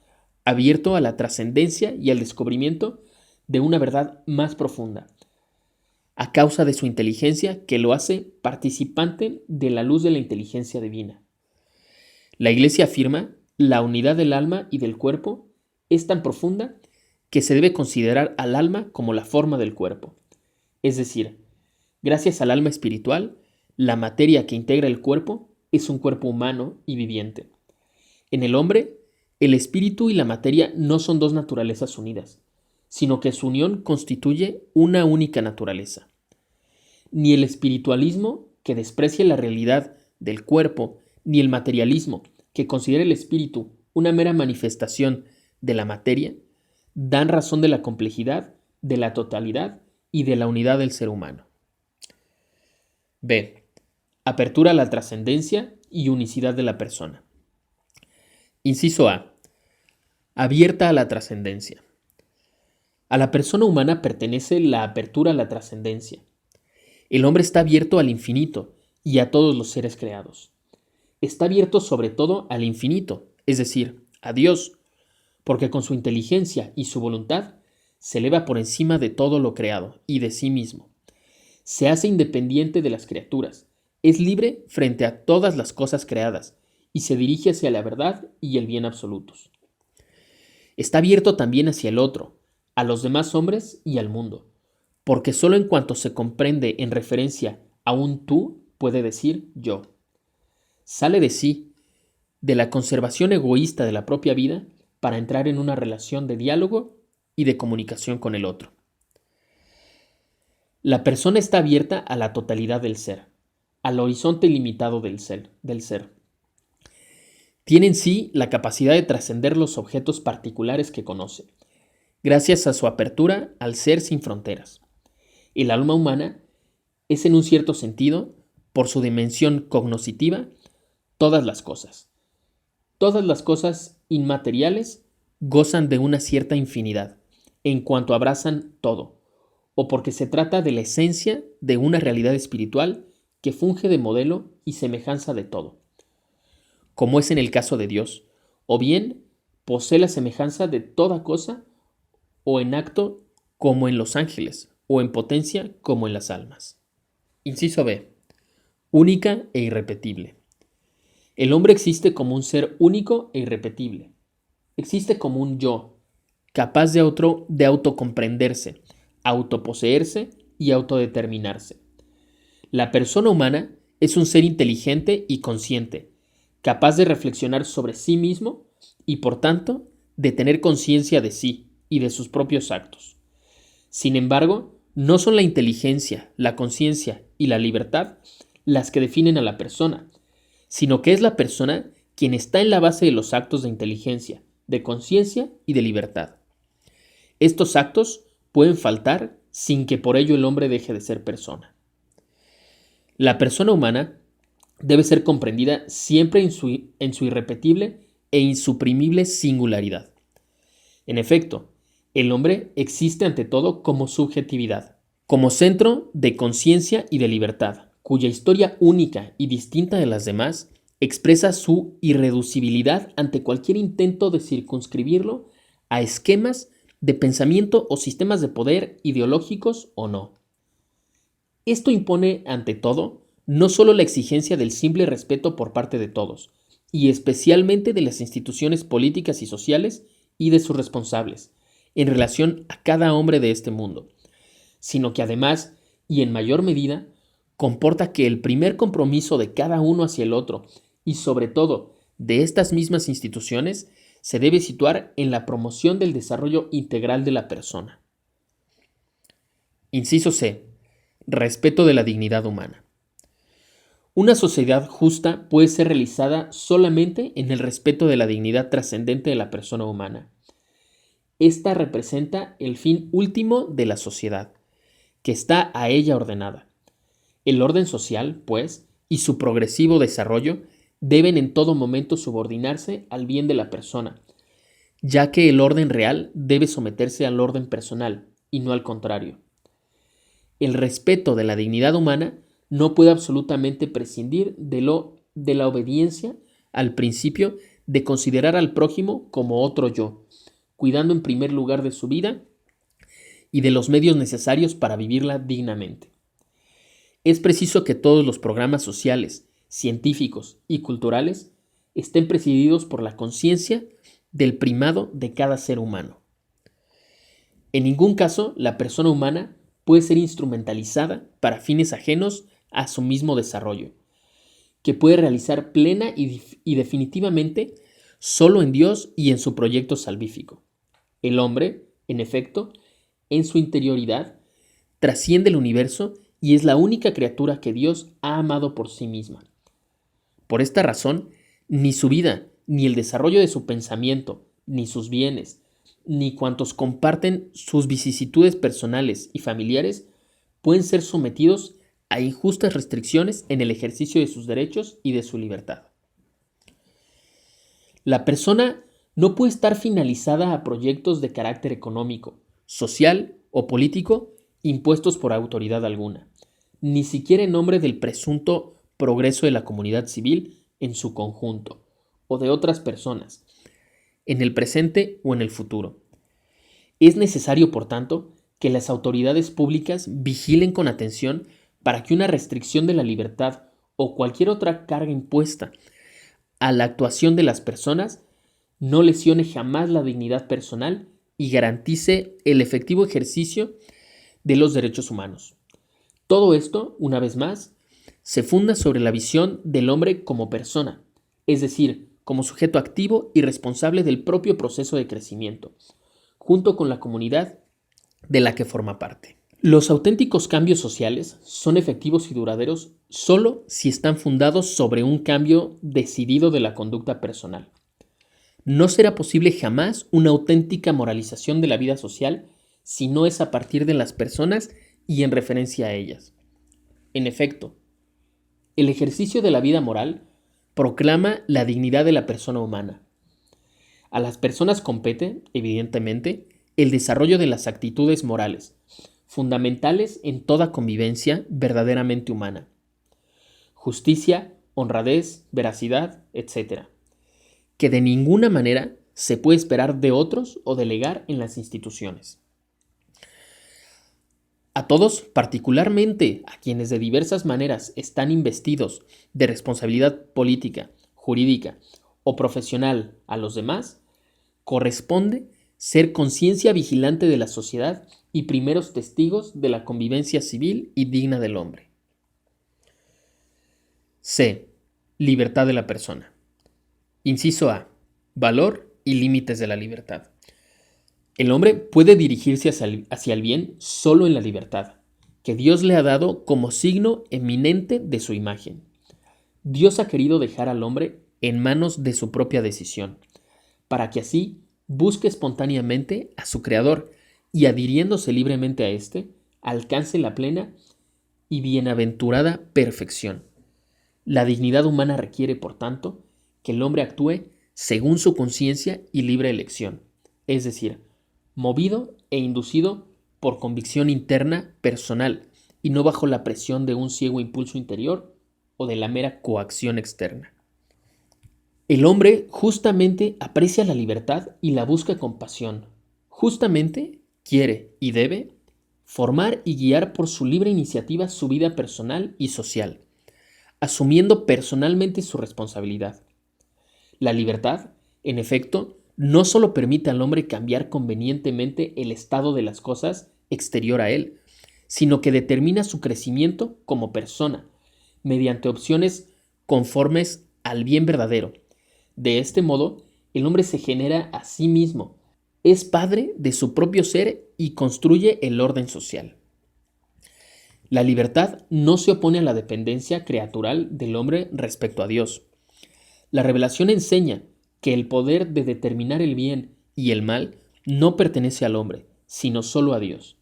abierto a la trascendencia y al descubrimiento de una verdad más profunda, a causa de su inteligencia que lo hace participante de la luz de la inteligencia divina. La Iglesia afirma la unidad del alma y del cuerpo es tan profunda que se debe considerar al alma como la forma del cuerpo. Es decir, gracias al alma espiritual, la materia que integra el cuerpo es un cuerpo humano y viviente. En el hombre, el espíritu y la materia no son dos naturalezas unidas, sino que su unión constituye una única naturaleza. Ni el espiritualismo, que desprecia la realidad del cuerpo, ni el materialismo, que considera el espíritu una mera manifestación de la materia, dan razón de la complejidad, de la totalidad y de la unidad del ser humano. B. Apertura a la trascendencia y unicidad de la persona. Inciso A. Abierta a la trascendencia. A la persona humana pertenece la apertura a la trascendencia. El hombre está abierto al infinito y a todos los seres creados. Está abierto sobre todo al infinito, es decir, a Dios, porque con su inteligencia y su voluntad se eleva por encima de todo lo creado y de sí mismo. Se hace independiente de las criaturas, es libre frente a todas las cosas creadas y se dirige hacia la verdad y el bien absolutos. Está abierto también hacia el otro, a los demás hombres y al mundo, porque solo en cuanto se comprende en referencia a un tú puede decir yo. Sale de sí, de la conservación egoísta de la propia vida, para entrar en una relación de diálogo y de comunicación con el otro. La persona está abierta a la totalidad del ser, al horizonte ilimitado del ser. Tiene en sí la capacidad de trascender los objetos particulares que conoce, gracias a su apertura al ser sin fronteras. El alma humana es en un cierto sentido, por su dimensión cognoscitiva, todas las cosas. Todas las cosas inmateriales gozan de una cierta infinidad, en cuanto abrazan todo, o porque se trata de la esencia de una realidad espiritual que funge de modelo y semejanza de todo, como es en el caso de Dios, o bien posee la semejanza de toda cosa, o en acto como en los ángeles, o en potencia como en las almas. Inciso B. Única e irrepetible. El hombre existe como un ser único e irrepetible. Existe como un yo, capaz de autocomprenderse, autoposeerse y autodeterminarse. La persona humana es un ser inteligente y consciente, capaz de reflexionar sobre sí mismo y, por tanto, de tener conciencia de sí y de sus propios actos. Sin embargo, no son la inteligencia, la conciencia y la libertad las que definen a la persona, sino que es la persona quien está en la base de los actos de inteligencia, de conciencia y de libertad. Estos actos pueden faltar sin que por ello el hombre deje de ser persona. La persona humana debe ser comprendida siempre en su irrepetible e insuprimible singularidad. En efecto, el hombre existe ante todo como subjetividad, como centro de conciencia y de libertad, cuya historia única y distinta de las demás expresa su irreducibilidad ante cualquier intento de circunscribirlo a esquemas de pensamiento o sistemas de poder ideológicos o no. Esto impone, ante todo, no solo la exigencia del simple respeto por parte de todos, y especialmente de las instituciones políticas y sociales y de sus responsables, en relación a cada hombre de este mundo, sino que además, y en mayor medida, comporta que el primer compromiso de cada uno hacia el otro, y sobre todo de estas mismas instituciones, se debe situar en la promoción del desarrollo integral de la persona. Inciso C. Respeto de la dignidad humana. Una sociedad justa puede ser realizada solamente en el respeto de la dignidad trascendente de la persona humana. Esta representa el fin último de la sociedad, que está a ella ordenada. El orden social, pues, y su progresivo desarrollo deben en todo momento subordinarse al bien de la persona, ya que el orden real debe someterse al orden personal y no al contrario. El respeto de la dignidad humana no puede absolutamente prescindir de la obediencia al principio de considerar al prójimo como otro yo, cuidando en primer lugar de su vida y de los medios necesarios para vivirla dignamente. Es preciso que todos los programas sociales, científicos y culturales estén presididos por la conciencia del primado de cada ser humano. En ningún caso la persona humana puede ser instrumentalizada para fines ajenos a su mismo desarrollo, que puede realizar plena y definitivamente solo en Dios y en su proyecto salvífico. El hombre, en efecto, en su interioridad, trasciende el universo y es la única criatura que Dios ha amado por sí misma. Por esta razón, ni su vida, ni el desarrollo de su pensamiento, ni sus bienes, ni cuantos comparten sus vicisitudes personales y familiares pueden ser sometidos a injustas restricciones en el ejercicio de sus derechos y de su libertad. La persona no puede estar finalizada a proyectos de carácter económico, social o político impuestos por autoridad alguna, ni siquiera en nombre del presunto progreso de la comunidad civil en su conjunto, o de otras personas, en el presente o en el futuro. Es necesario, por tanto, que las autoridades públicas vigilen con atención para que una restricción de la libertad o cualquier otra carga impuesta a la actuación de las personas no lesione jamás la dignidad personal y garantice el efectivo ejercicio de los derechos humanos. Todo esto, una vez más, se funda sobre la visión del hombre como persona, es decir, como sujeto activo y responsable del propio proceso de crecimiento, junto con la comunidad de la que forma parte. Los auténticos cambios sociales son efectivos y duraderos solo si están fundados sobre un cambio decidido de la conducta personal. No será posible jamás una auténtica moralización de la vida social si no es a partir de las personas y en referencia a ellas. En efecto, el ejercicio de la vida moral proclama la dignidad de la persona humana. A las personas compete, evidentemente, el desarrollo de las actitudes morales, fundamentales en toda convivencia verdaderamente humana: justicia, honradez, veracidad, etc., que de ninguna manera se puede esperar de otros o delegar en las instituciones. A todos, particularmente a quienes de diversas maneras están investidos de responsabilidad política, jurídica o profesional a los demás, corresponde ser conciencia vigilante de la sociedad y primeros testigos de la convivencia civil y digna del hombre. C. Libertad de la persona. Inciso A. Valor y límites de la libertad. El hombre puede dirigirse hacia el bien solo en la libertad, que Dios le ha dado como signo eminente de su imagen. Dios ha querido dejar al hombre en manos de su propia decisión, para que así busque espontáneamente a su Creador y, adhiriéndose libremente a éste, alcance la plena y bienaventurada perfección. La dignidad humana requiere, por tanto, que el hombre actúe según su conciencia y libre elección, es decir, movido e inducido por convicción interna personal y no bajo la presión de un ciego impulso interior o de la mera coacción externa. El hombre justamente aprecia la libertad y la busca con pasión. Justamente quiere y debe formar y guiar por su libre iniciativa su vida personal y social, asumiendo personalmente su responsabilidad. La libertad, en efecto, no solo permite al hombre cambiar convenientemente el estado de las cosas exterior a él, sino que determina su crecimiento como persona, mediante opciones conformes al bien verdadero. De este modo, el hombre se genera a sí mismo, es padre de su propio ser y construye el orden social. La libertad no se opone a la dependencia creatural del hombre respecto a Dios. La revelación enseña que el poder de determinar el bien y el mal no pertenece al hombre, sino solo a Dios.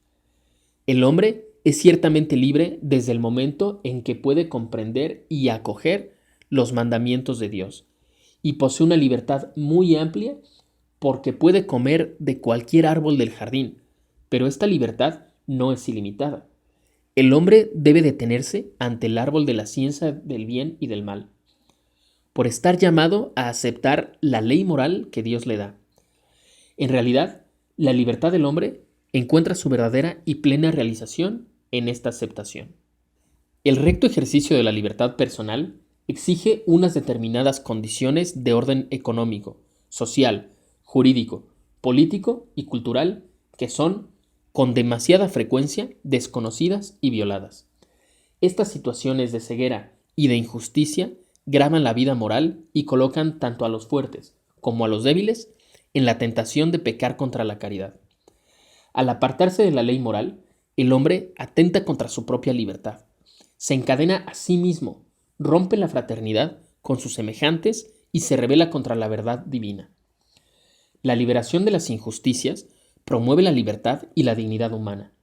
El hombre es ciertamente libre desde el momento en que puede comprender y acoger los mandamientos de Dios, y posee una libertad muy amplia porque puede comer de cualquier árbol del jardín, pero esta libertad no es ilimitada. El hombre debe detenerse ante el árbol de la ciencia del bien y del mal, por estar llamado a aceptar la ley moral que Dios le da. En realidad, la libertad del hombre encuentra su verdadera y plena realización en esta aceptación. El recto ejercicio de la libertad personal exige unas determinadas condiciones de orden económico, social, jurídico, político y cultural que son, con demasiada frecuencia, desconocidas y violadas. Estas situaciones de ceguera y de injusticia graban la vida moral y colocan tanto a los fuertes como a los débiles en la tentación de pecar contra la caridad. Al apartarse de la ley moral, el hombre atenta contra su propia libertad, se encadena a sí mismo, rompe la fraternidad con sus semejantes y se rebela contra la verdad divina. La liberación de las injusticias promueve la libertad y la dignidad humana.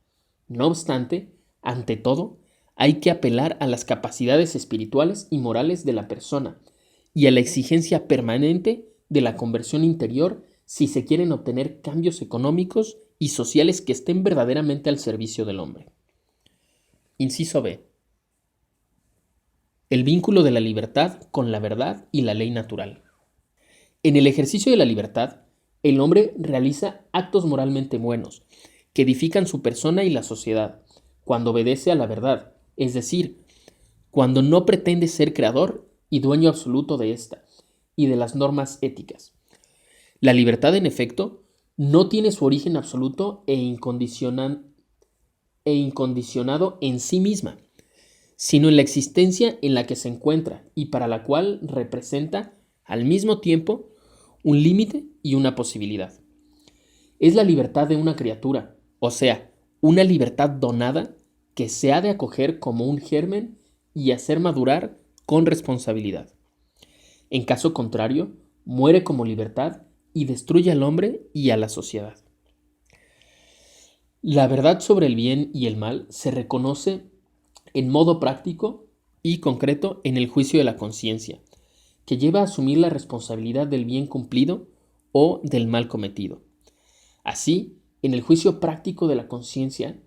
No obstante, ante todo, hay que apelar a las capacidades espirituales y morales de la persona y a la exigencia permanente de la conversión interior si se quieren obtener cambios económicos y sociales que estén verdaderamente al servicio del hombre. Inciso B. El vínculo de la libertad con la verdad y la ley natural. En el ejercicio de la libertad, el hombre realiza actos moralmente buenos, que edifican su persona y la sociedad, cuando obedece a la verdad, es decir, cuando no pretende ser creador y dueño absoluto de ésta y de las normas éticas. La libertad, en efecto, no tiene su origen absoluto e incondicionado en sí misma, sino en la existencia en la que se encuentra y para la cual representa al mismo tiempo un límite y una posibilidad. Es la libertad de una criatura, o sea, una libertad donada que se ha de acoger como un germen y hacer madurar con responsabilidad. En caso contrario, muere como libertad y destruye al hombre y a la sociedad. La verdad sobre el bien y el mal se reconoce en modo práctico y concreto en el juicio de la conciencia, que lleva a asumir la responsabilidad del bien cumplido o del mal cometido. Así, en el juicio práctico de la conciencia,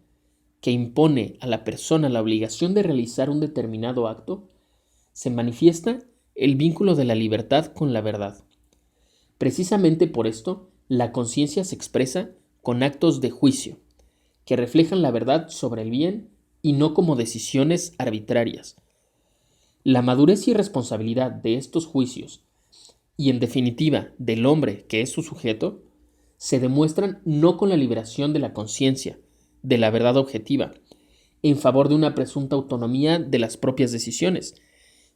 que impone a la persona la obligación de realizar un determinado acto, se manifiesta el vínculo de la libertad con la verdad. Precisamente por esto, la conciencia se expresa con actos de juicio, que reflejan la verdad sobre el bien y no como decisiones arbitrarias. La madurez y responsabilidad de estos juicios, y en definitiva del hombre que es su sujeto, se demuestran no con la liberación de la conciencia, de la verdad objetiva, en favor de una presunta autonomía de las propias decisiones,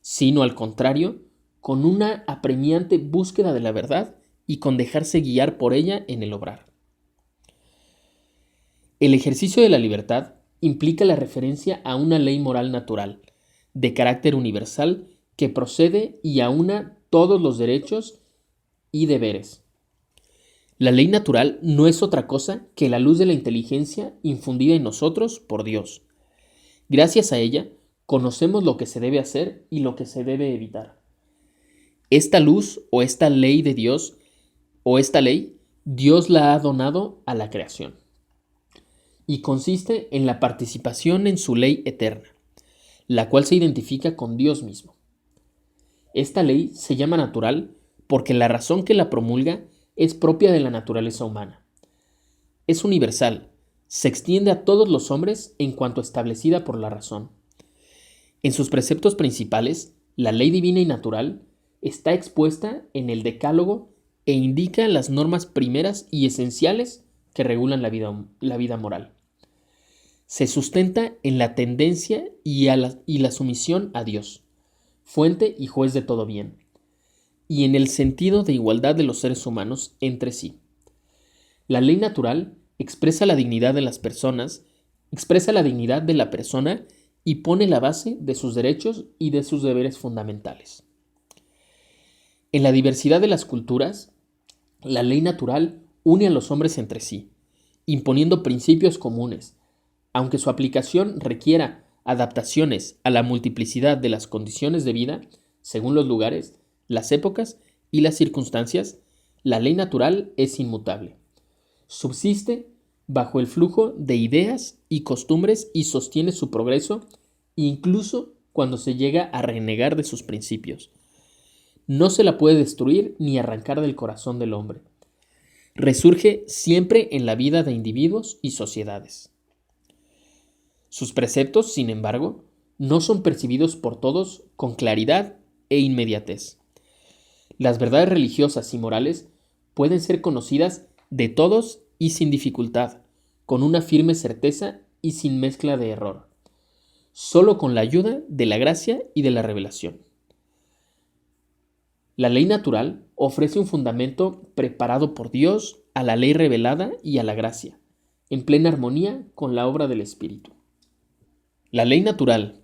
sino al contrario, con una apremiante búsqueda de la verdad y con dejarse guiar por ella en el obrar. El ejercicio de la libertad implica la referencia a una ley moral natural, de carácter universal, que procede y aúna todos los derechos y deberes. La ley natural no es otra cosa que la luz de la inteligencia infundida en nosotros por Dios. Gracias a ella, conocemos lo que se debe hacer y lo que se debe evitar. Esta luz o esta ley de Dios o esta ley, Dios la ha donado a la creación y consiste en la participación en su ley eterna, la cual se identifica con Dios mismo. Esta ley se llama natural porque la razón que la promulga es propia de la naturaleza humana. Es universal, se extiende a todos los hombres en cuanto establecida por la razón. En sus preceptos principales, la ley divina y natural está expuesta en el Decálogo e indica las normas primeras y esenciales que regulan la vida moral. Se sustenta en la tendencia y la sumisión a Dios, fuente y juez de todo bien, y en el sentido de igualdad de los seres humanos entre sí. La ley natural expresa la dignidad de las personas, expresa la dignidad de la persona y pone la base de sus derechos y de sus deberes fundamentales. En la diversidad de las culturas, la ley natural une a los hombres entre sí, imponiendo principios comunes, aunque su aplicación requiera adaptaciones a la multiplicidad de las condiciones de vida, según los lugares, las épocas y las circunstancias, la ley natural es inmutable. Subsiste bajo el flujo de ideas y costumbres y sostiene su progreso incluso cuando se llega a renegar de sus principios. No se la puede destruir ni arrancar del corazón del hombre. Resurge siempre en la vida de individuos y sociedades. Sus preceptos, sin embargo, no son percibidos por todos con claridad e inmediatez. Las verdades religiosas y morales pueden ser conocidas de todos y sin dificultad, con una firme certeza y sin mezcla de error, solo con la ayuda de la gracia y de la revelación. La ley natural ofrece un fundamento preparado por Dios a la ley revelada y a la gracia, en plena armonía con la obra del Espíritu. La ley natural,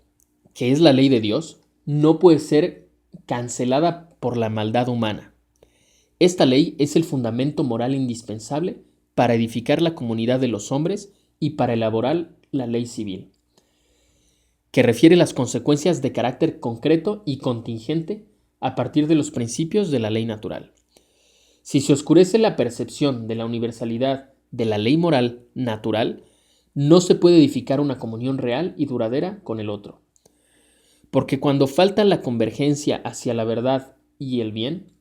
que es la ley de Dios, no puede ser cancelada por la maldad humana. Esta ley es el fundamento moral indispensable para edificar la comunidad de los hombres y para elaborar la ley civil, que refiere las consecuencias de carácter concreto y contingente a partir de los principios de la ley natural. Si se oscurece la percepción de la universalidad de la ley moral natural, no se puede edificar una comunión real y duradera con el otro. Porque cuando falta la convergencia hacia la verdad y el bien,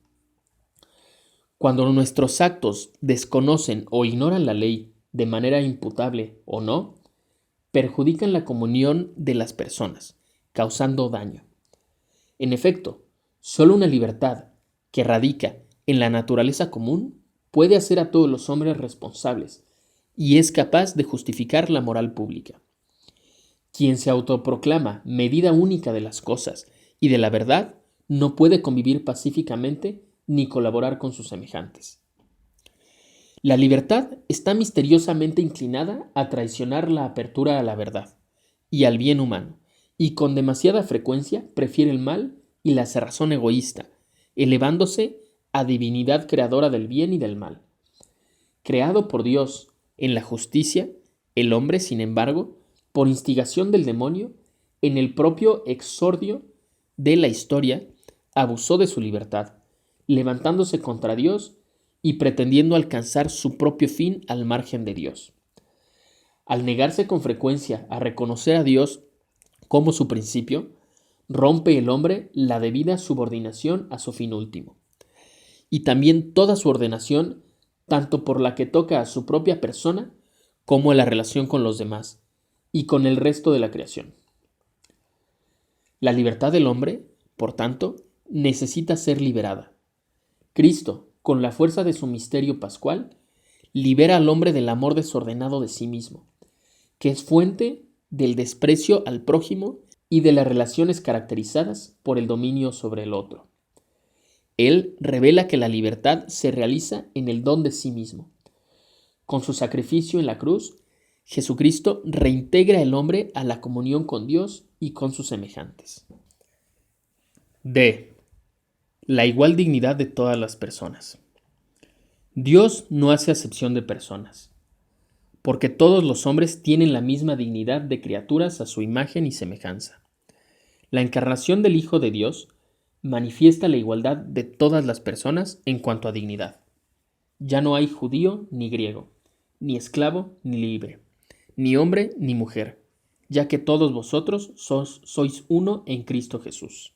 cuando nuestros actos desconocen o ignoran la ley de manera imputable o no, perjudican la comunión de las personas, causando daño. En efecto, solo una libertad que radica en la naturaleza común puede hacer a todos los hombres responsables y es capaz de justificar la moral pública. Quien se autoproclama medida única de las cosas y de la verdad no puede convivir pacíficamente ni colaborar con sus semejantes. La libertad está misteriosamente inclinada a traicionar la apertura a la verdad y al bien humano, y con demasiada frecuencia prefiere el mal y la cerrazón egoísta, elevándose a divinidad creadora del bien y del mal. Creado por Dios en la justicia, el hombre, sin embargo, por instigación del demonio, en el propio exordio de la historia, abusó de su libertad, levantándose contra Dios y pretendiendo alcanzar su propio fin al margen de Dios. Al negarse con frecuencia a reconocer a Dios como su principio, rompe el hombre la debida subordinación a su fin último, y también toda su ordenación, tanto por la que toca a su propia persona, como a la relación con los demás, y con el resto de la creación. La libertad del hombre, por tanto, necesita ser liberada. Cristo, con la fuerza de su misterio pascual, libera al hombre del amor desordenado de sí mismo, que es fuente del desprecio al prójimo y de las relaciones caracterizadas por el dominio sobre el otro. Él revela que la libertad se realiza en el don de sí mismo. Con su sacrificio en la cruz, Jesucristo reintegra al hombre a la comunión con Dios y con sus semejantes. D. La igual dignidad de todas las personas. Dios no hace acepción de personas, porque todos los hombres tienen la misma dignidad de criaturas a su imagen y semejanza. La encarnación del Hijo de Dios manifiesta la igualdad de todas las personas en cuanto a dignidad. Ya no hay judío ni griego, ni esclavo ni libre, ni hombre ni mujer, ya que todos vosotros sois uno en Cristo Jesús.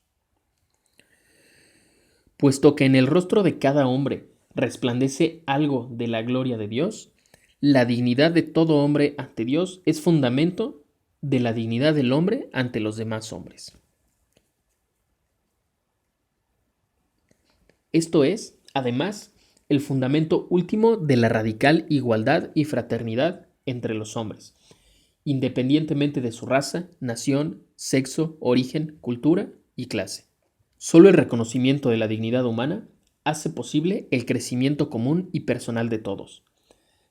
Puesto que en el rostro de cada hombre resplandece algo de la gloria de Dios, la dignidad de todo hombre ante Dios es fundamento de la dignidad del hombre ante los demás hombres. Esto es, además, el fundamento último de la radical igualdad y fraternidad entre los hombres, independientemente de su raza, nación, sexo, origen, cultura y clase. Solo el reconocimiento de la dignidad humana hace posible el crecimiento común y personal de todos.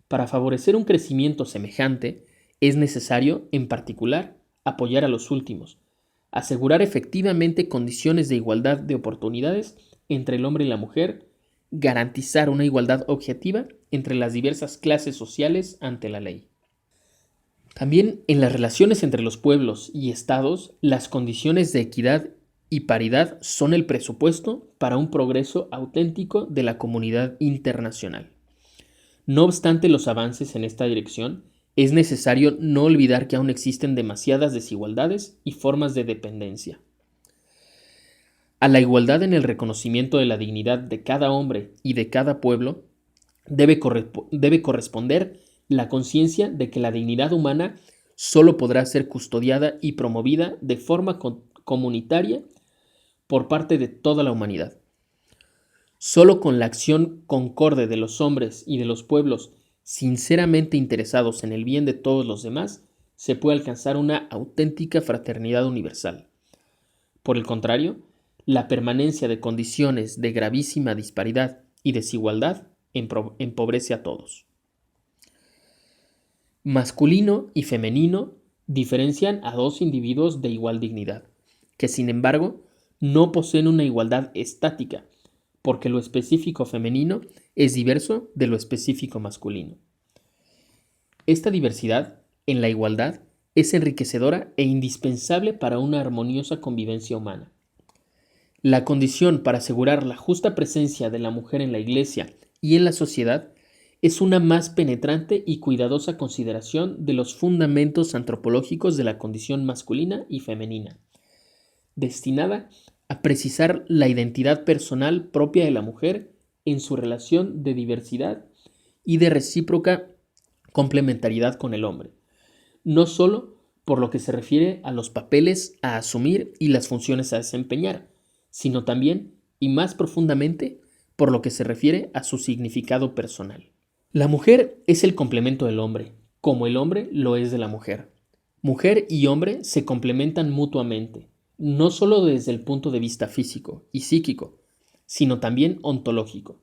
Para favorecer un crecimiento semejante, es necesario, en particular, apoyar a los últimos, asegurar efectivamente condiciones de igualdad de oportunidades entre el hombre y la mujer, garantizar una igualdad objetiva entre las diversas clases sociales ante la ley. También en las relaciones entre los pueblos y estados, las condiciones de equidad y paridad son el presupuesto para un progreso auténtico de la comunidad internacional. No obstante los avances en esta dirección, es necesario no olvidar que aún existen demasiadas desigualdades y formas de dependencia. A la igualdad en el reconocimiento de la dignidad de cada hombre y de cada pueblo debe corresponder la conciencia de que la dignidad humana solo podrá ser custodiada y promovida de forma comunitaria por parte de toda la humanidad. Solo con la acción concorde de los hombres y de los pueblos sinceramente interesados en el bien de todos los demás, se puede alcanzar una auténtica fraternidad universal. Por el contrario, la permanencia de condiciones de gravísima disparidad y desigualdad empobrece a todos. Masculino y femenino diferencian a dos individuos de igual dignidad, que sin embargo no poseen una igualdad estática, porque lo específico femenino es diverso de lo específico masculino. Esta diversidad, en la igualdad, es enriquecedora e indispensable para una armoniosa convivencia humana. La condición para asegurar la justa presencia de la mujer en la Iglesia y en la sociedad es una más penetrante y cuidadosa consideración de los fundamentos antropológicos de la condición masculina y femenina, destinada a precisar la identidad personal propia de la mujer en su relación de diversidad y de recíproca complementariedad con el hombre, no solo por lo que se refiere a los papeles a asumir y las funciones a desempeñar, sino también y más profundamente por lo que se refiere a su significado personal. La mujer es el complemento del hombre, como el hombre lo es de la mujer. Mujer y hombre se complementan mutuamente, no solo desde el punto de vista físico y psíquico, sino también ontológico.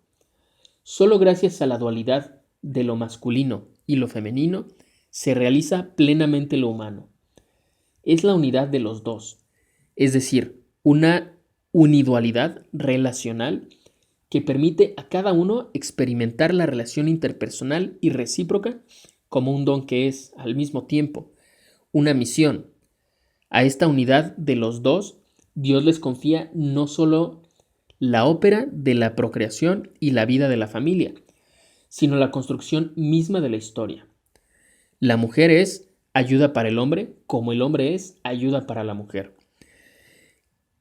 Solo gracias a la dualidad de lo masculino y lo femenino se realiza plenamente lo humano. Es la unidad de los dos, es decir, una unidualidad relacional que permite a cada uno experimentar la relación interpersonal y recíproca como un don que es, al mismo tiempo, una misión. A esta unidad de los dos, Dios les confía no solo la ópera de la procreación y la vida de la familia, sino la construcción misma de la historia. La mujer es ayuda para el hombre como el hombre es ayuda para la mujer.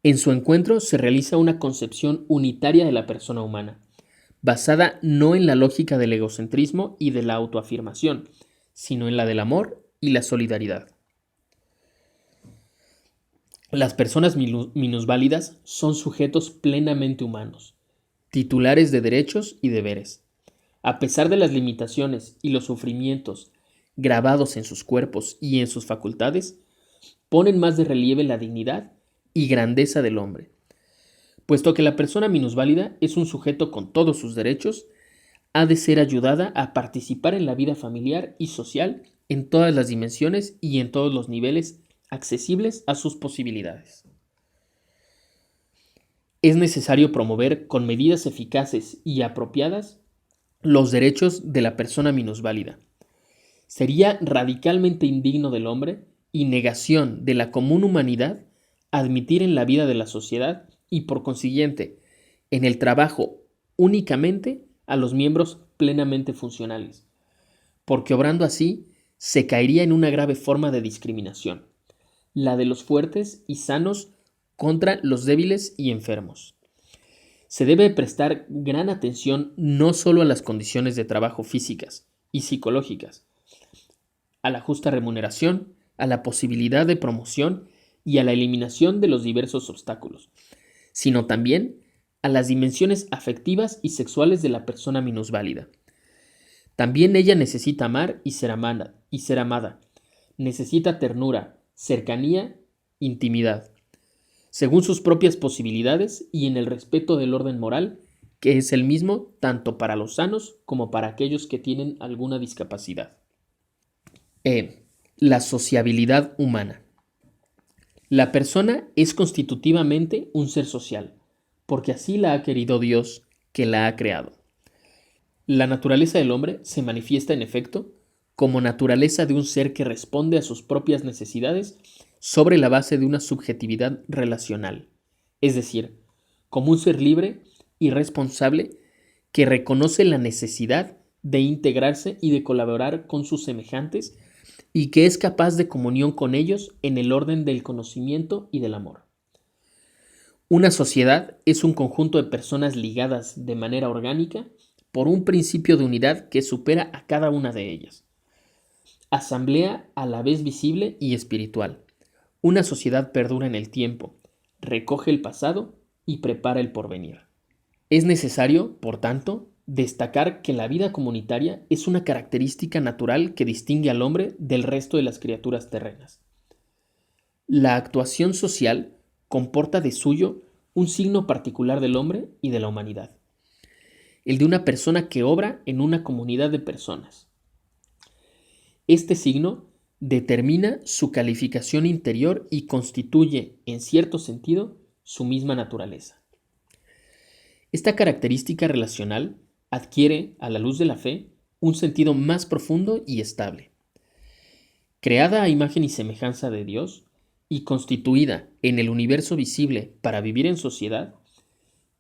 En su encuentro se realiza una concepción unitaria de la persona humana, basada no en la lógica del egocentrismo y de la autoafirmación, sino en la del amor y la solidaridad. Las personas minusválidas son sujetos plenamente humanos, titulares de derechos y deberes. A pesar de las limitaciones y los sufrimientos grabados en sus cuerpos y en sus facultades, ponen más de relieve la dignidad y grandeza del hombre. Puesto que la persona minusválida es un sujeto con todos sus derechos, ha de ser ayudada a participar en la vida familiar y social en todas las dimensiones y en todos los niveles accesibles a sus posibilidades. Es necesario promover con medidas eficaces y apropiadas los derechos de la persona minusválida. Sería radicalmente indigno del hombre y negación de la común humanidad admitir en la vida de la sociedad y por consiguiente en el trabajo únicamente a los miembros plenamente funcionales, porque obrando así se caería en una grave forma de discriminación, la de los fuertes y sanos contra los débiles y enfermos. Se debe prestar gran atención no solo a las condiciones de trabajo físicas y psicológicas, a la justa remuneración, a la posibilidad de promoción y a la eliminación de los diversos obstáculos, sino también a las dimensiones afectivas y sexuales de la persona minusválida. También ella necesita amar y ser amada. Necesita ternura, cercanía, intimidad, según sus propias posibilidades y en el respeto del orden moral, que es el mismo tanto para los sanos como para aquellos que tienen alguna discapacidad. La sociabilidad humana. La persona es constitutivamente un ser social, porque así la ha querido Dios, que la ha creado. La naturaleza del hombre se manifiesta, en efecto, como naturaleza de un ser que responde a sus propias necesidades sobre la base de una subjetividad relacional, es decir, como un ser libre y responsable que reconoce la necesidad de integrarse y de colaborar con sus semejantes y que es capaz de comunión con ellos en el orden del conocimiento y del amor. Una sociedad es un conjunto de personas ligadas de manera orgánica por un principio de unidad que supera a cada una de ellas. Asamblea a la vez visible y espiritual. Una sociedad perdura en el tiempo, recoge el pasado y prepara el porvenir. Es necesario, por tanto, destacar que la vida comunitaria es una característica natural que distingue al hombre del resto de las criaturas terrenas. La actuación social comporta de suyo un signo particular del hombre y de la humanidad, el de una persona que obra en una comunidad de personas. Este signo determina su calificación interior y constituye, en cierto sentido, su misma naturaleza. Esta característica relacional adquiere, a la luz de la fe, un sentido más profundo y estable. Creada a imagen y semejanza de Dios y constituida en el universo visible para vivir en sociedad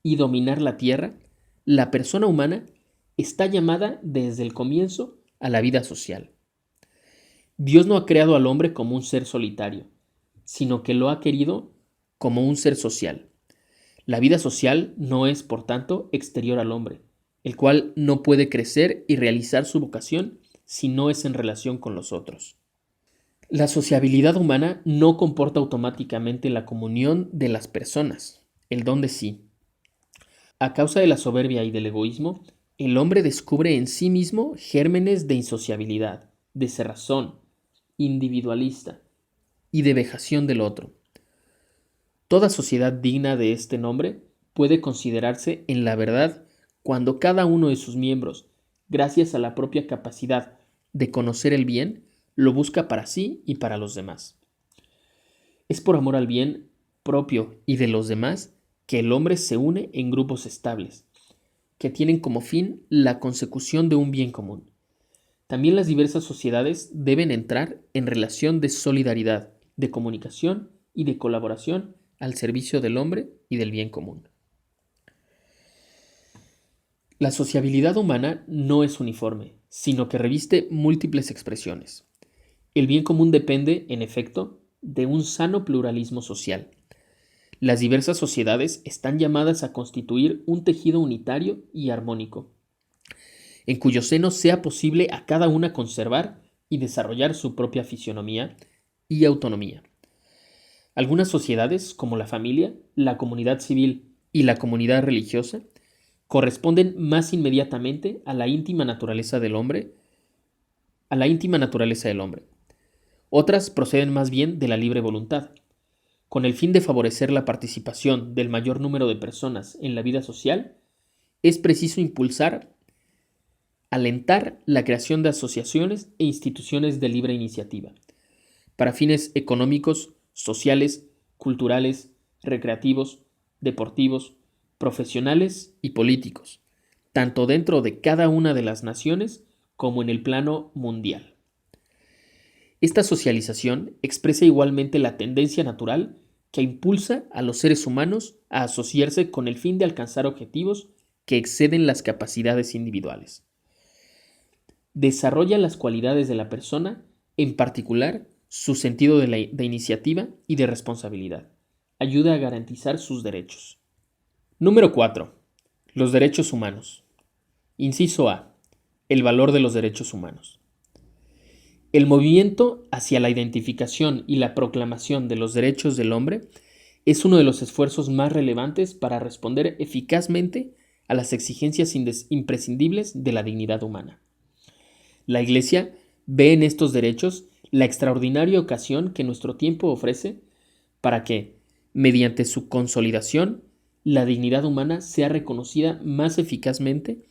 y dominar la tierra, la persona humana está llamada desde el comienzo a la vida social. Dios no ha creado al hombre como un ser solitario, sino que lo ha querido como un ser social. La vida social no es, por tanto, exterior al hombre, el cual no puede crecer y realizar su vocación si no es en relación con los otros. La sociabilidad humana no comporta automáticamente la comunión de las personas, el don de sí. A causa de la soberbia y del egoísmo, el hombre descubre en sí mismo gérmenes de insociabilidad, de cerrazón, individualista y de vejación del otro. Toda sociedad digna de este nombre puede considerarse en la verdad cuando cada uno de sus miembros, gracias a la propia capacidad de conocer el bien, lo busca para sí y para los demás. Es por amor al bien propio y de los demás que el hombre se une en grupos estables, que tienen como fin la consecución de un bien común. También las diversas sociedades deben entrar en relación de solidaridad, de comunicación y de colaboración al servicio del hombre y del bien común. La sociabilidad humana no es uniforme, sino que reviste múltiples expresiones. El bien común depende, en efecto, de un sano pluralismo social. Las diversas sociedades están llamadas a constituir un tejido unitario y armónico, en cuyo seno sea posible a cada una conservar y desarrollar su propia fisionomía y autonomía. Algunas sociedades, como la familia, la comunidad civil y la comunidad religiosa, corresponden más inmediatamente a la íntima naturaleza del hombre, Otras proceden más bien de la libre voluntad. Con el fin de favorecer la participación del mayor número de personas en la vida social, es preciso alentar la creación de asociaciones e instituciones de libre iniciativa, para fines económicos, sociales, culturales, recreativos, deportivos, profesionales y políticos, tanto dentro de cada una de las naciones como en el plano mundial. Esta socialización expresa igualmente la tendencia natural que impulsa a los seres humanos a asociarse con el fin de alcanzar objetivos que exceden las capacidades individuales. Desarrolla las cualidades de la persona, en particular su sentido de iniciativa y de responsabilidad. Ayuda a garantizar sus derechos. Número 4. Los derechos humanos. Inciso A. El valor de los derechos humanos. El movimiento hacia la identificación y la proclamación de los derechos del hombre es uno de los esfuerzos más relevantes para responder eficazmente a las exigencias imprescindibles de la dignidad humana. La Iglesia ve en estos derechos la extraordinaria ocasión que nuestro tiempo ofrece para que, mediante su consolidación, la dignidad humana sea reconocida más eficazmente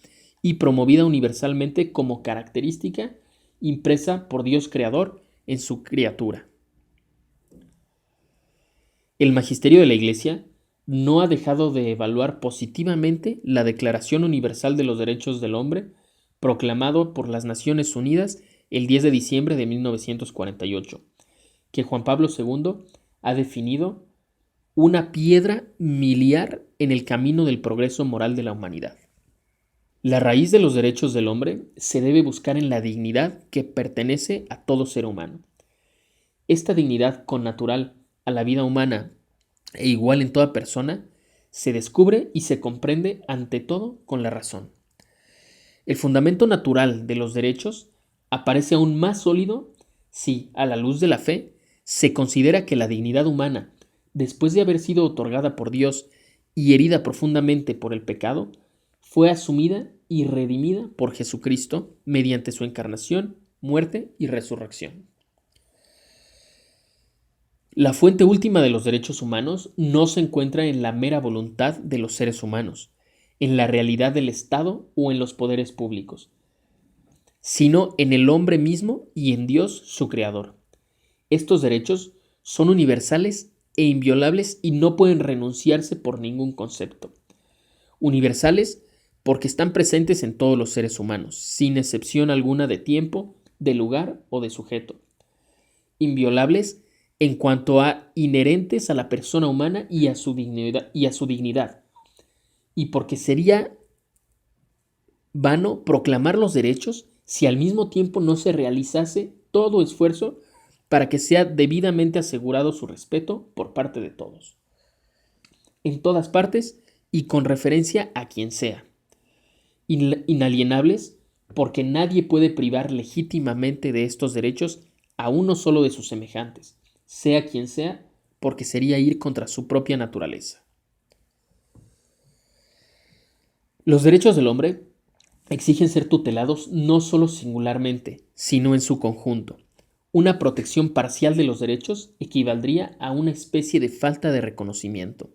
y promovida universalmente como característica impresa por Dios Creador en su criatura. El magisterio de la Iglesia no ha dejado de evaluar positivamente la Declaración Universal de los Derechos del Hombre, proclamado por las Naciones Unidas el 10 de diciembre de 1948, que Juan Pablo II ha definido una piedra miliar en el camino del progreso moral de la humanidad. La raíz de los derechos del hombre se debe buscar en la dignidad que pertenece a todo ser humano. Esta dignidad connatural a la vida humana e igual en toda persona se descubre y se comprende ante todo con la razón. El fundamento natural de los derechos aparece aún más sólido si, a la luz de la fe, se considera que la dignidad humana, después de haber sido otorgada por Dios y herida profundamente por el pecado, fue asumida y redimida por Jesucristo mediante su encarnación, muerte y resurrección. La fuente última de los derechos humanos no se encuentra en la mera voluntad de los seres humanos, en la realidad del Estado o en los poderes públicos, sino en el hombre mismo y en Dios, su Creador. Estos derechos son universales e inviolables y no pueden renunciarse por ningún concepto. Universales porque están presentes en todos los seres humanos, sin excepción alguna de tiempo, de lugar o de sujeto. Inviolables en cuanto a inherentes a la persona humana y a su dignidad, y porque sería vano proclamar los derechos si al mismo tiempo no se realizase todo esfuerzo para que sea debidamente asegurado su respeto por parte de todos, en todas partes y con referencia a quien sea. Inalienables porque nadie puede privar legítimamente de estos derechos a uno solo de sus semejantes, sea quien sea, porque sería ir contra su propia naturaleza. Los derechos del hombre exigen ser tutelados no solo singularmente, sino en su conjunto. Una protección parcial de los derechos equivaldría a una especie de falta de reconocimiento.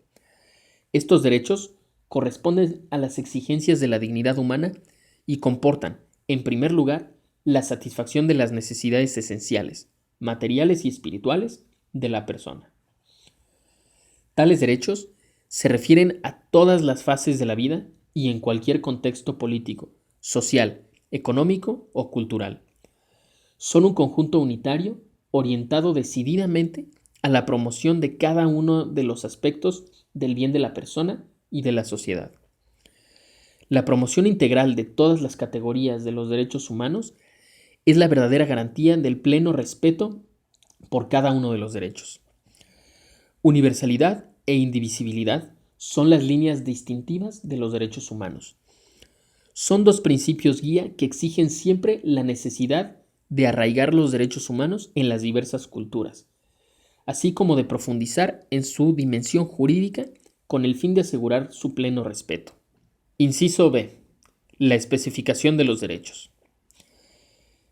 Estos derechos corresponden a las exigencias de la dignidad humana y comportan, en primer lugar, la satisfacción de las necesidades esenciales, materiales y espirituales de la persona. Tales derechos se refieren a todas las fases de la vida y en cualquier contexto político, social, económico o cultural. Son un conjunto unitario orientado decididamente a la promoción de cada uno de los aspectos del bien de la persona y de la sociedad. La promoción integral de todas las categorías de los derechos humanos es la verdadera garantía del pleno respeto por cada uno de los derechos. Universalidad e indivisibilidad son las líneas distintivas de los derechos humanos. Son dos principios guía que exigen siempre la necesidad de arraigar los derechos humanos en las diversas culturas, así como de profundizar en su dimensión jurídica con el fin de asegurar su pleno respeto. Inciso B. La especificación de los derechos.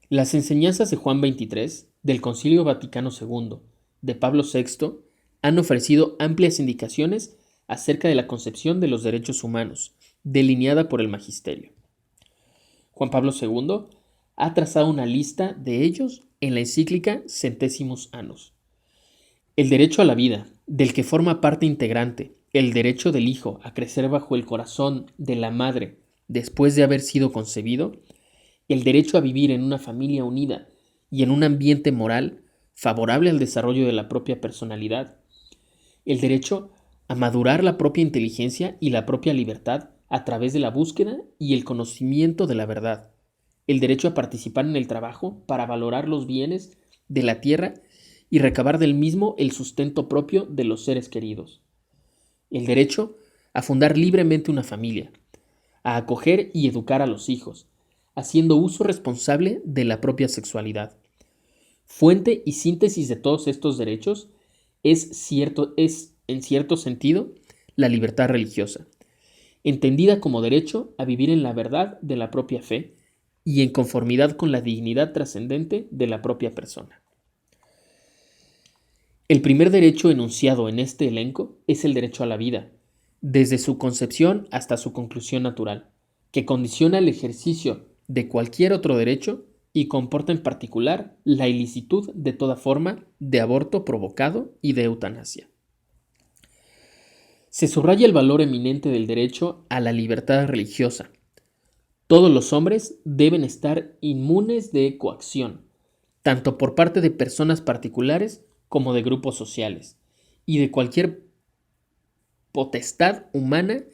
Las enseñanzas de Juan XXIII, del Concilio Vaticano II, de Pablo VI, han ofrecido amplias indicaciones acerca de la concepción de los derechos humanos, delineada por el Magisterio. Juan Pablo II ha trazado una lista de ellos en la encíclica Centésimos Annus. El derecho a la vida, del que forma parte integrante el derecho del hijo a crecer bajo el corazón de la madre después de haber sido concebido, el derecho a vivir en una familia unida y en un ambiente moral favorable al desarrollo de la propia personalidad, el derecho a madurar la propia inteligencia y la propia libertad a través de la búsqueda y el conocimiento de la verdad, el derecho a participar en el trabajo para valorar los bienes de la tierra y recabar del mismo el sustento propio de los seres queridos, el derecho a fundar libremente una familia, a acoger y educar a los hijos, haciendo uso responsable de la propia sexualidad. Fuente y síntesis de todos estos derechos es, en cierto sentido, la libertad religiosa, entendida como derecho a vivir en la verdad de la propia fe y en conformidad con la dignidad trascendente de la propia persona. El primer derecho enunciado en este elenco es el derecho a la vida, desde su concepción hasta su conclusión natural, que condiciona el ejercicio de cualquier otro derecho y comporta en particular la ilicitud de toda forma de aborto provocado y de eutanasia. Se subraya el valor eminente del derecho a la libertad religiosa. Todos los hombres deben estar inmunes de coacción, tanto por parte de personas particulares como de grupos sociales, y de cualquier potestad humana,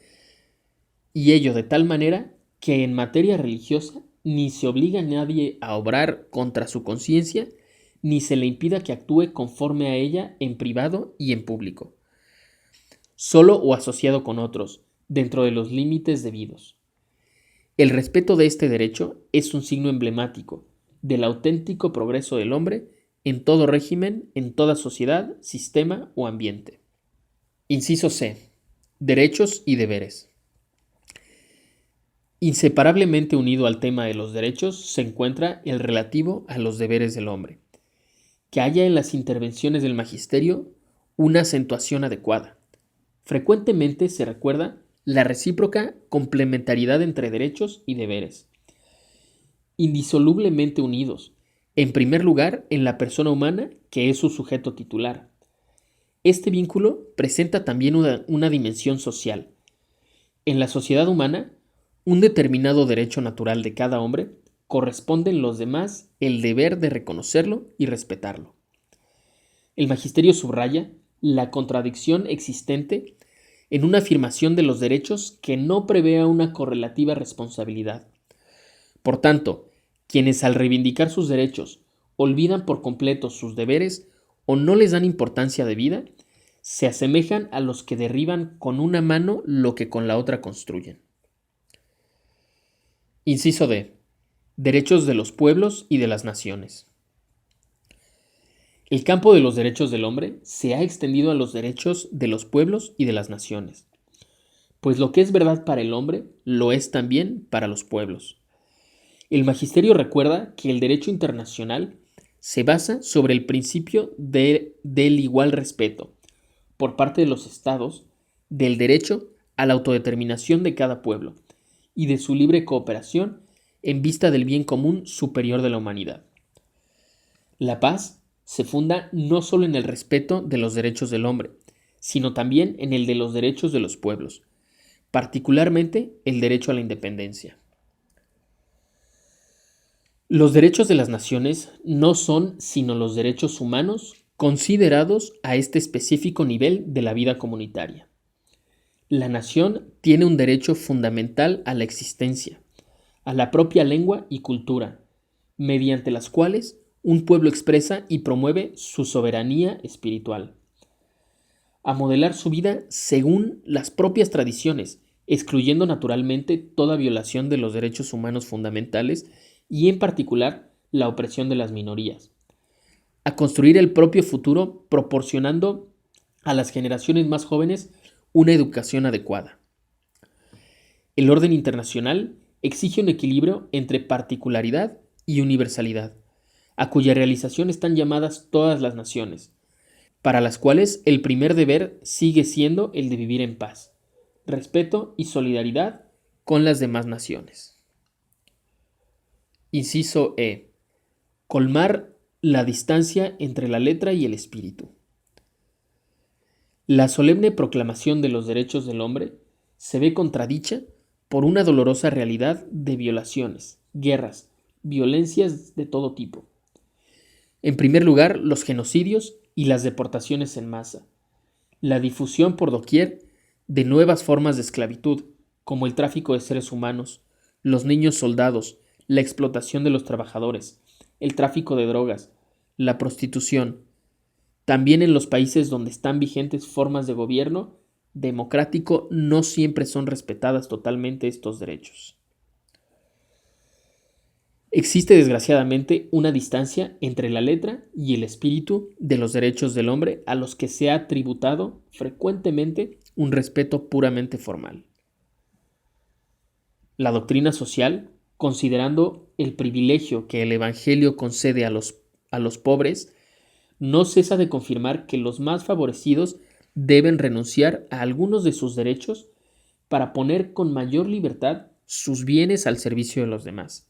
y ello de tal manera que en materia religiosa ni se obliga a nadie a obrar contra su conciencia, ni se le impida que actúe conforme a ella en privado y en público, solo o asociado con otros, dentro de los límites debidos. El respeto de este derecho es un signo emblemático del auténtico progreso del hombre en todo régimen, en toda sociedad, sistema o ambiente. Inciso C. Derechos y deberes. Inseparablemente unido al tema de los derechos se encuentra el relativo a los deberes del hombre, que haya en las intervenciones del magisterio una acentuación adecuada. Frecuentemente se recuerda la recíproca complementariedad entre derechos y deberes, indisolublemente unidos, en primer lugar en la persona humana que es su sujeto titular. Este vínculo presenta también una dimensión social. En la sociedad humana, un determinado derecho natural de cada hombre corresponde en los demás el deber de reconocerlo y respetarlo. El magisterio subraya la contradicción existente en una afirmación de los derechos que no prevea una correlativa responsabilidad. Por tanto, quienes al reivindicar sus derechos olvidan por completo sus deberes o no les dan importancia debida, se asemejan a los que derriban con una mano lo que con la otra construyen. Inciso D. Derechos de los pueblos y de las naciones. El campo de los derechos del hombre se ha extendido a los derechos de los pueblos y de las naciones, pues lo que es verdad para el hombre lo es también para los pueblos. El magisterio recuerda que el derecho internacional se basa sobre el principio del igual respeto, por parte de los estados, del derecho a la autodeterminación de cada pueblo y de su libre cooperación en vista del bien común superior de la humanidad. La paz se funda no solo en el respeto de los derechos del hombre, sino también en el de los derechos de los pueblos, particularmente el derecho a la independencia. Los derechos de las naciones no son sino los derechos humanos considerados a este específico nivel de la vida comunitaria. La nación tiene un derecho fundamental a la existencia, a la propia lengua y cultura, mediante las cuales un pueblo expresa y promueve su soberanía espiritual, a modelar su vida según las propias tradiciones, excluyendo naturalmente toda violación de los derechos humanos fundamentales y en particular la opresión de las minorías, a construir el propio futuro proporcionando a las generaciones más jóvenes una educación adecuada. El orden internacional exige un equilibrio entre particularidad y universalidad, a cuya realización están llamadas todas las naciones, para las cuales el primer deber sigue siendo el de vivir en paz, respeto y solidaridad con las demás naciones. Inciso E. Colmar la distancia entre la letra y el espíritu. La solemne proclamación de los derechos del hombre se ve contradicha por una dolorosa realidad de violaciones, guerras, violencias de todo tipo. En primer lugar, los genocidios y las deportaciones en masa, la difusión por doquier de nuevas formas de esclavitud, como el tráfico de seres humanos, los niños soldados, la explotación de los trabajadores, el tráfico de drogas, la prostitución. También en los países donde están vigentes formas de gobierno democrático no siempre son respetadas totalmente estos derechos. Existe desgraciadamente una distancia entre la letra y el espíritu de los derechos del hombre a los que se ha tributado frecuentemente un respeto puramente formal. La doctrina social, considerando el privilegio que el Evangelio concede a los pobres, no cesa de confirmar que los más favorecidos deben renunciar a algunos de sus derechos para poner con mayor libertad sus bienes al servicio de los demás,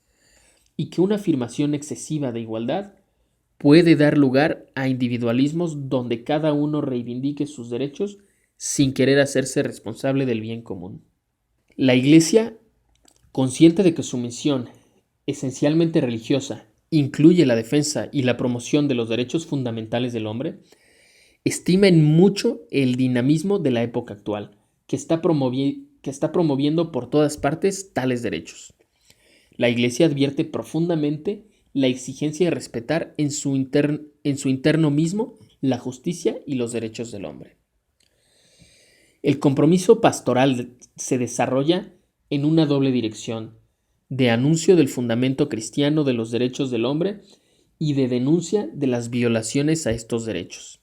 y que una afirmación excesiva de igualdad puede dar lugar a individualismos donde cada uno reivindique sus derechos sin querer hacerse responsable del bien común. La Iglesia, consciente de que su misión, esencialmente religiosa, incluye la defensa y la promoción de los derechos fundamentales del hombre, estima en mucho el dinamismo de la época actual, que está promoviendo por todas partes tales derechos. La Iglesia advierte profundamente la exigencia de respetar en su interno mismo la justicia y los derechos del hombre. El compromiso pastoral se desarrolla en una doble dirección, de anuncio del fundamento cristiano de los derechos del hombre y de denuncia de las violaciones a estos derechos.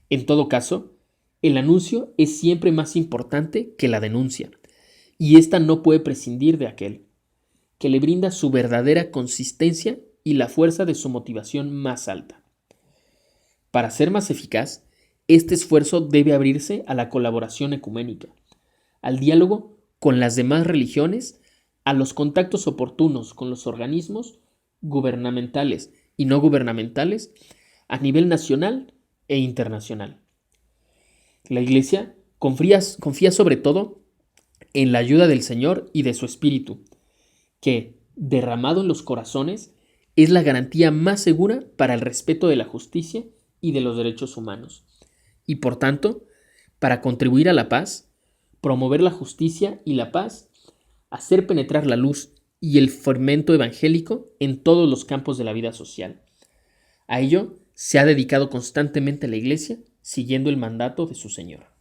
En todo caso, el anuncio es siempre más importante que la denuncia, y ésta no puede prescindir de aquel, que le brinda su verdadera consistencia y la fuerza de su motivación más alta. Para ser más eficaz, este esfuerzo debe abrirse a la colaboración ecuménica, al diálogo con las demás religiones, a los contactos oportunos con los organismos gubernamentales y no gubernamentales a nivel nacional e internacional. La Iglesia confía sobre todo en la ayuda del Señor y de su Espíritu, que, derramado en los corazones, es la garantía más segura para el respeto de la justicia y de los derechos humanos, y por tanto, para contribuir a la paz, promover la justicia y la paz, hacer penetrar la luz y el fermento evangélico en todos los campos de la vida social. A ello se ha dedicado constantemente la Iglesia, siguiendo el mandato de su Señor.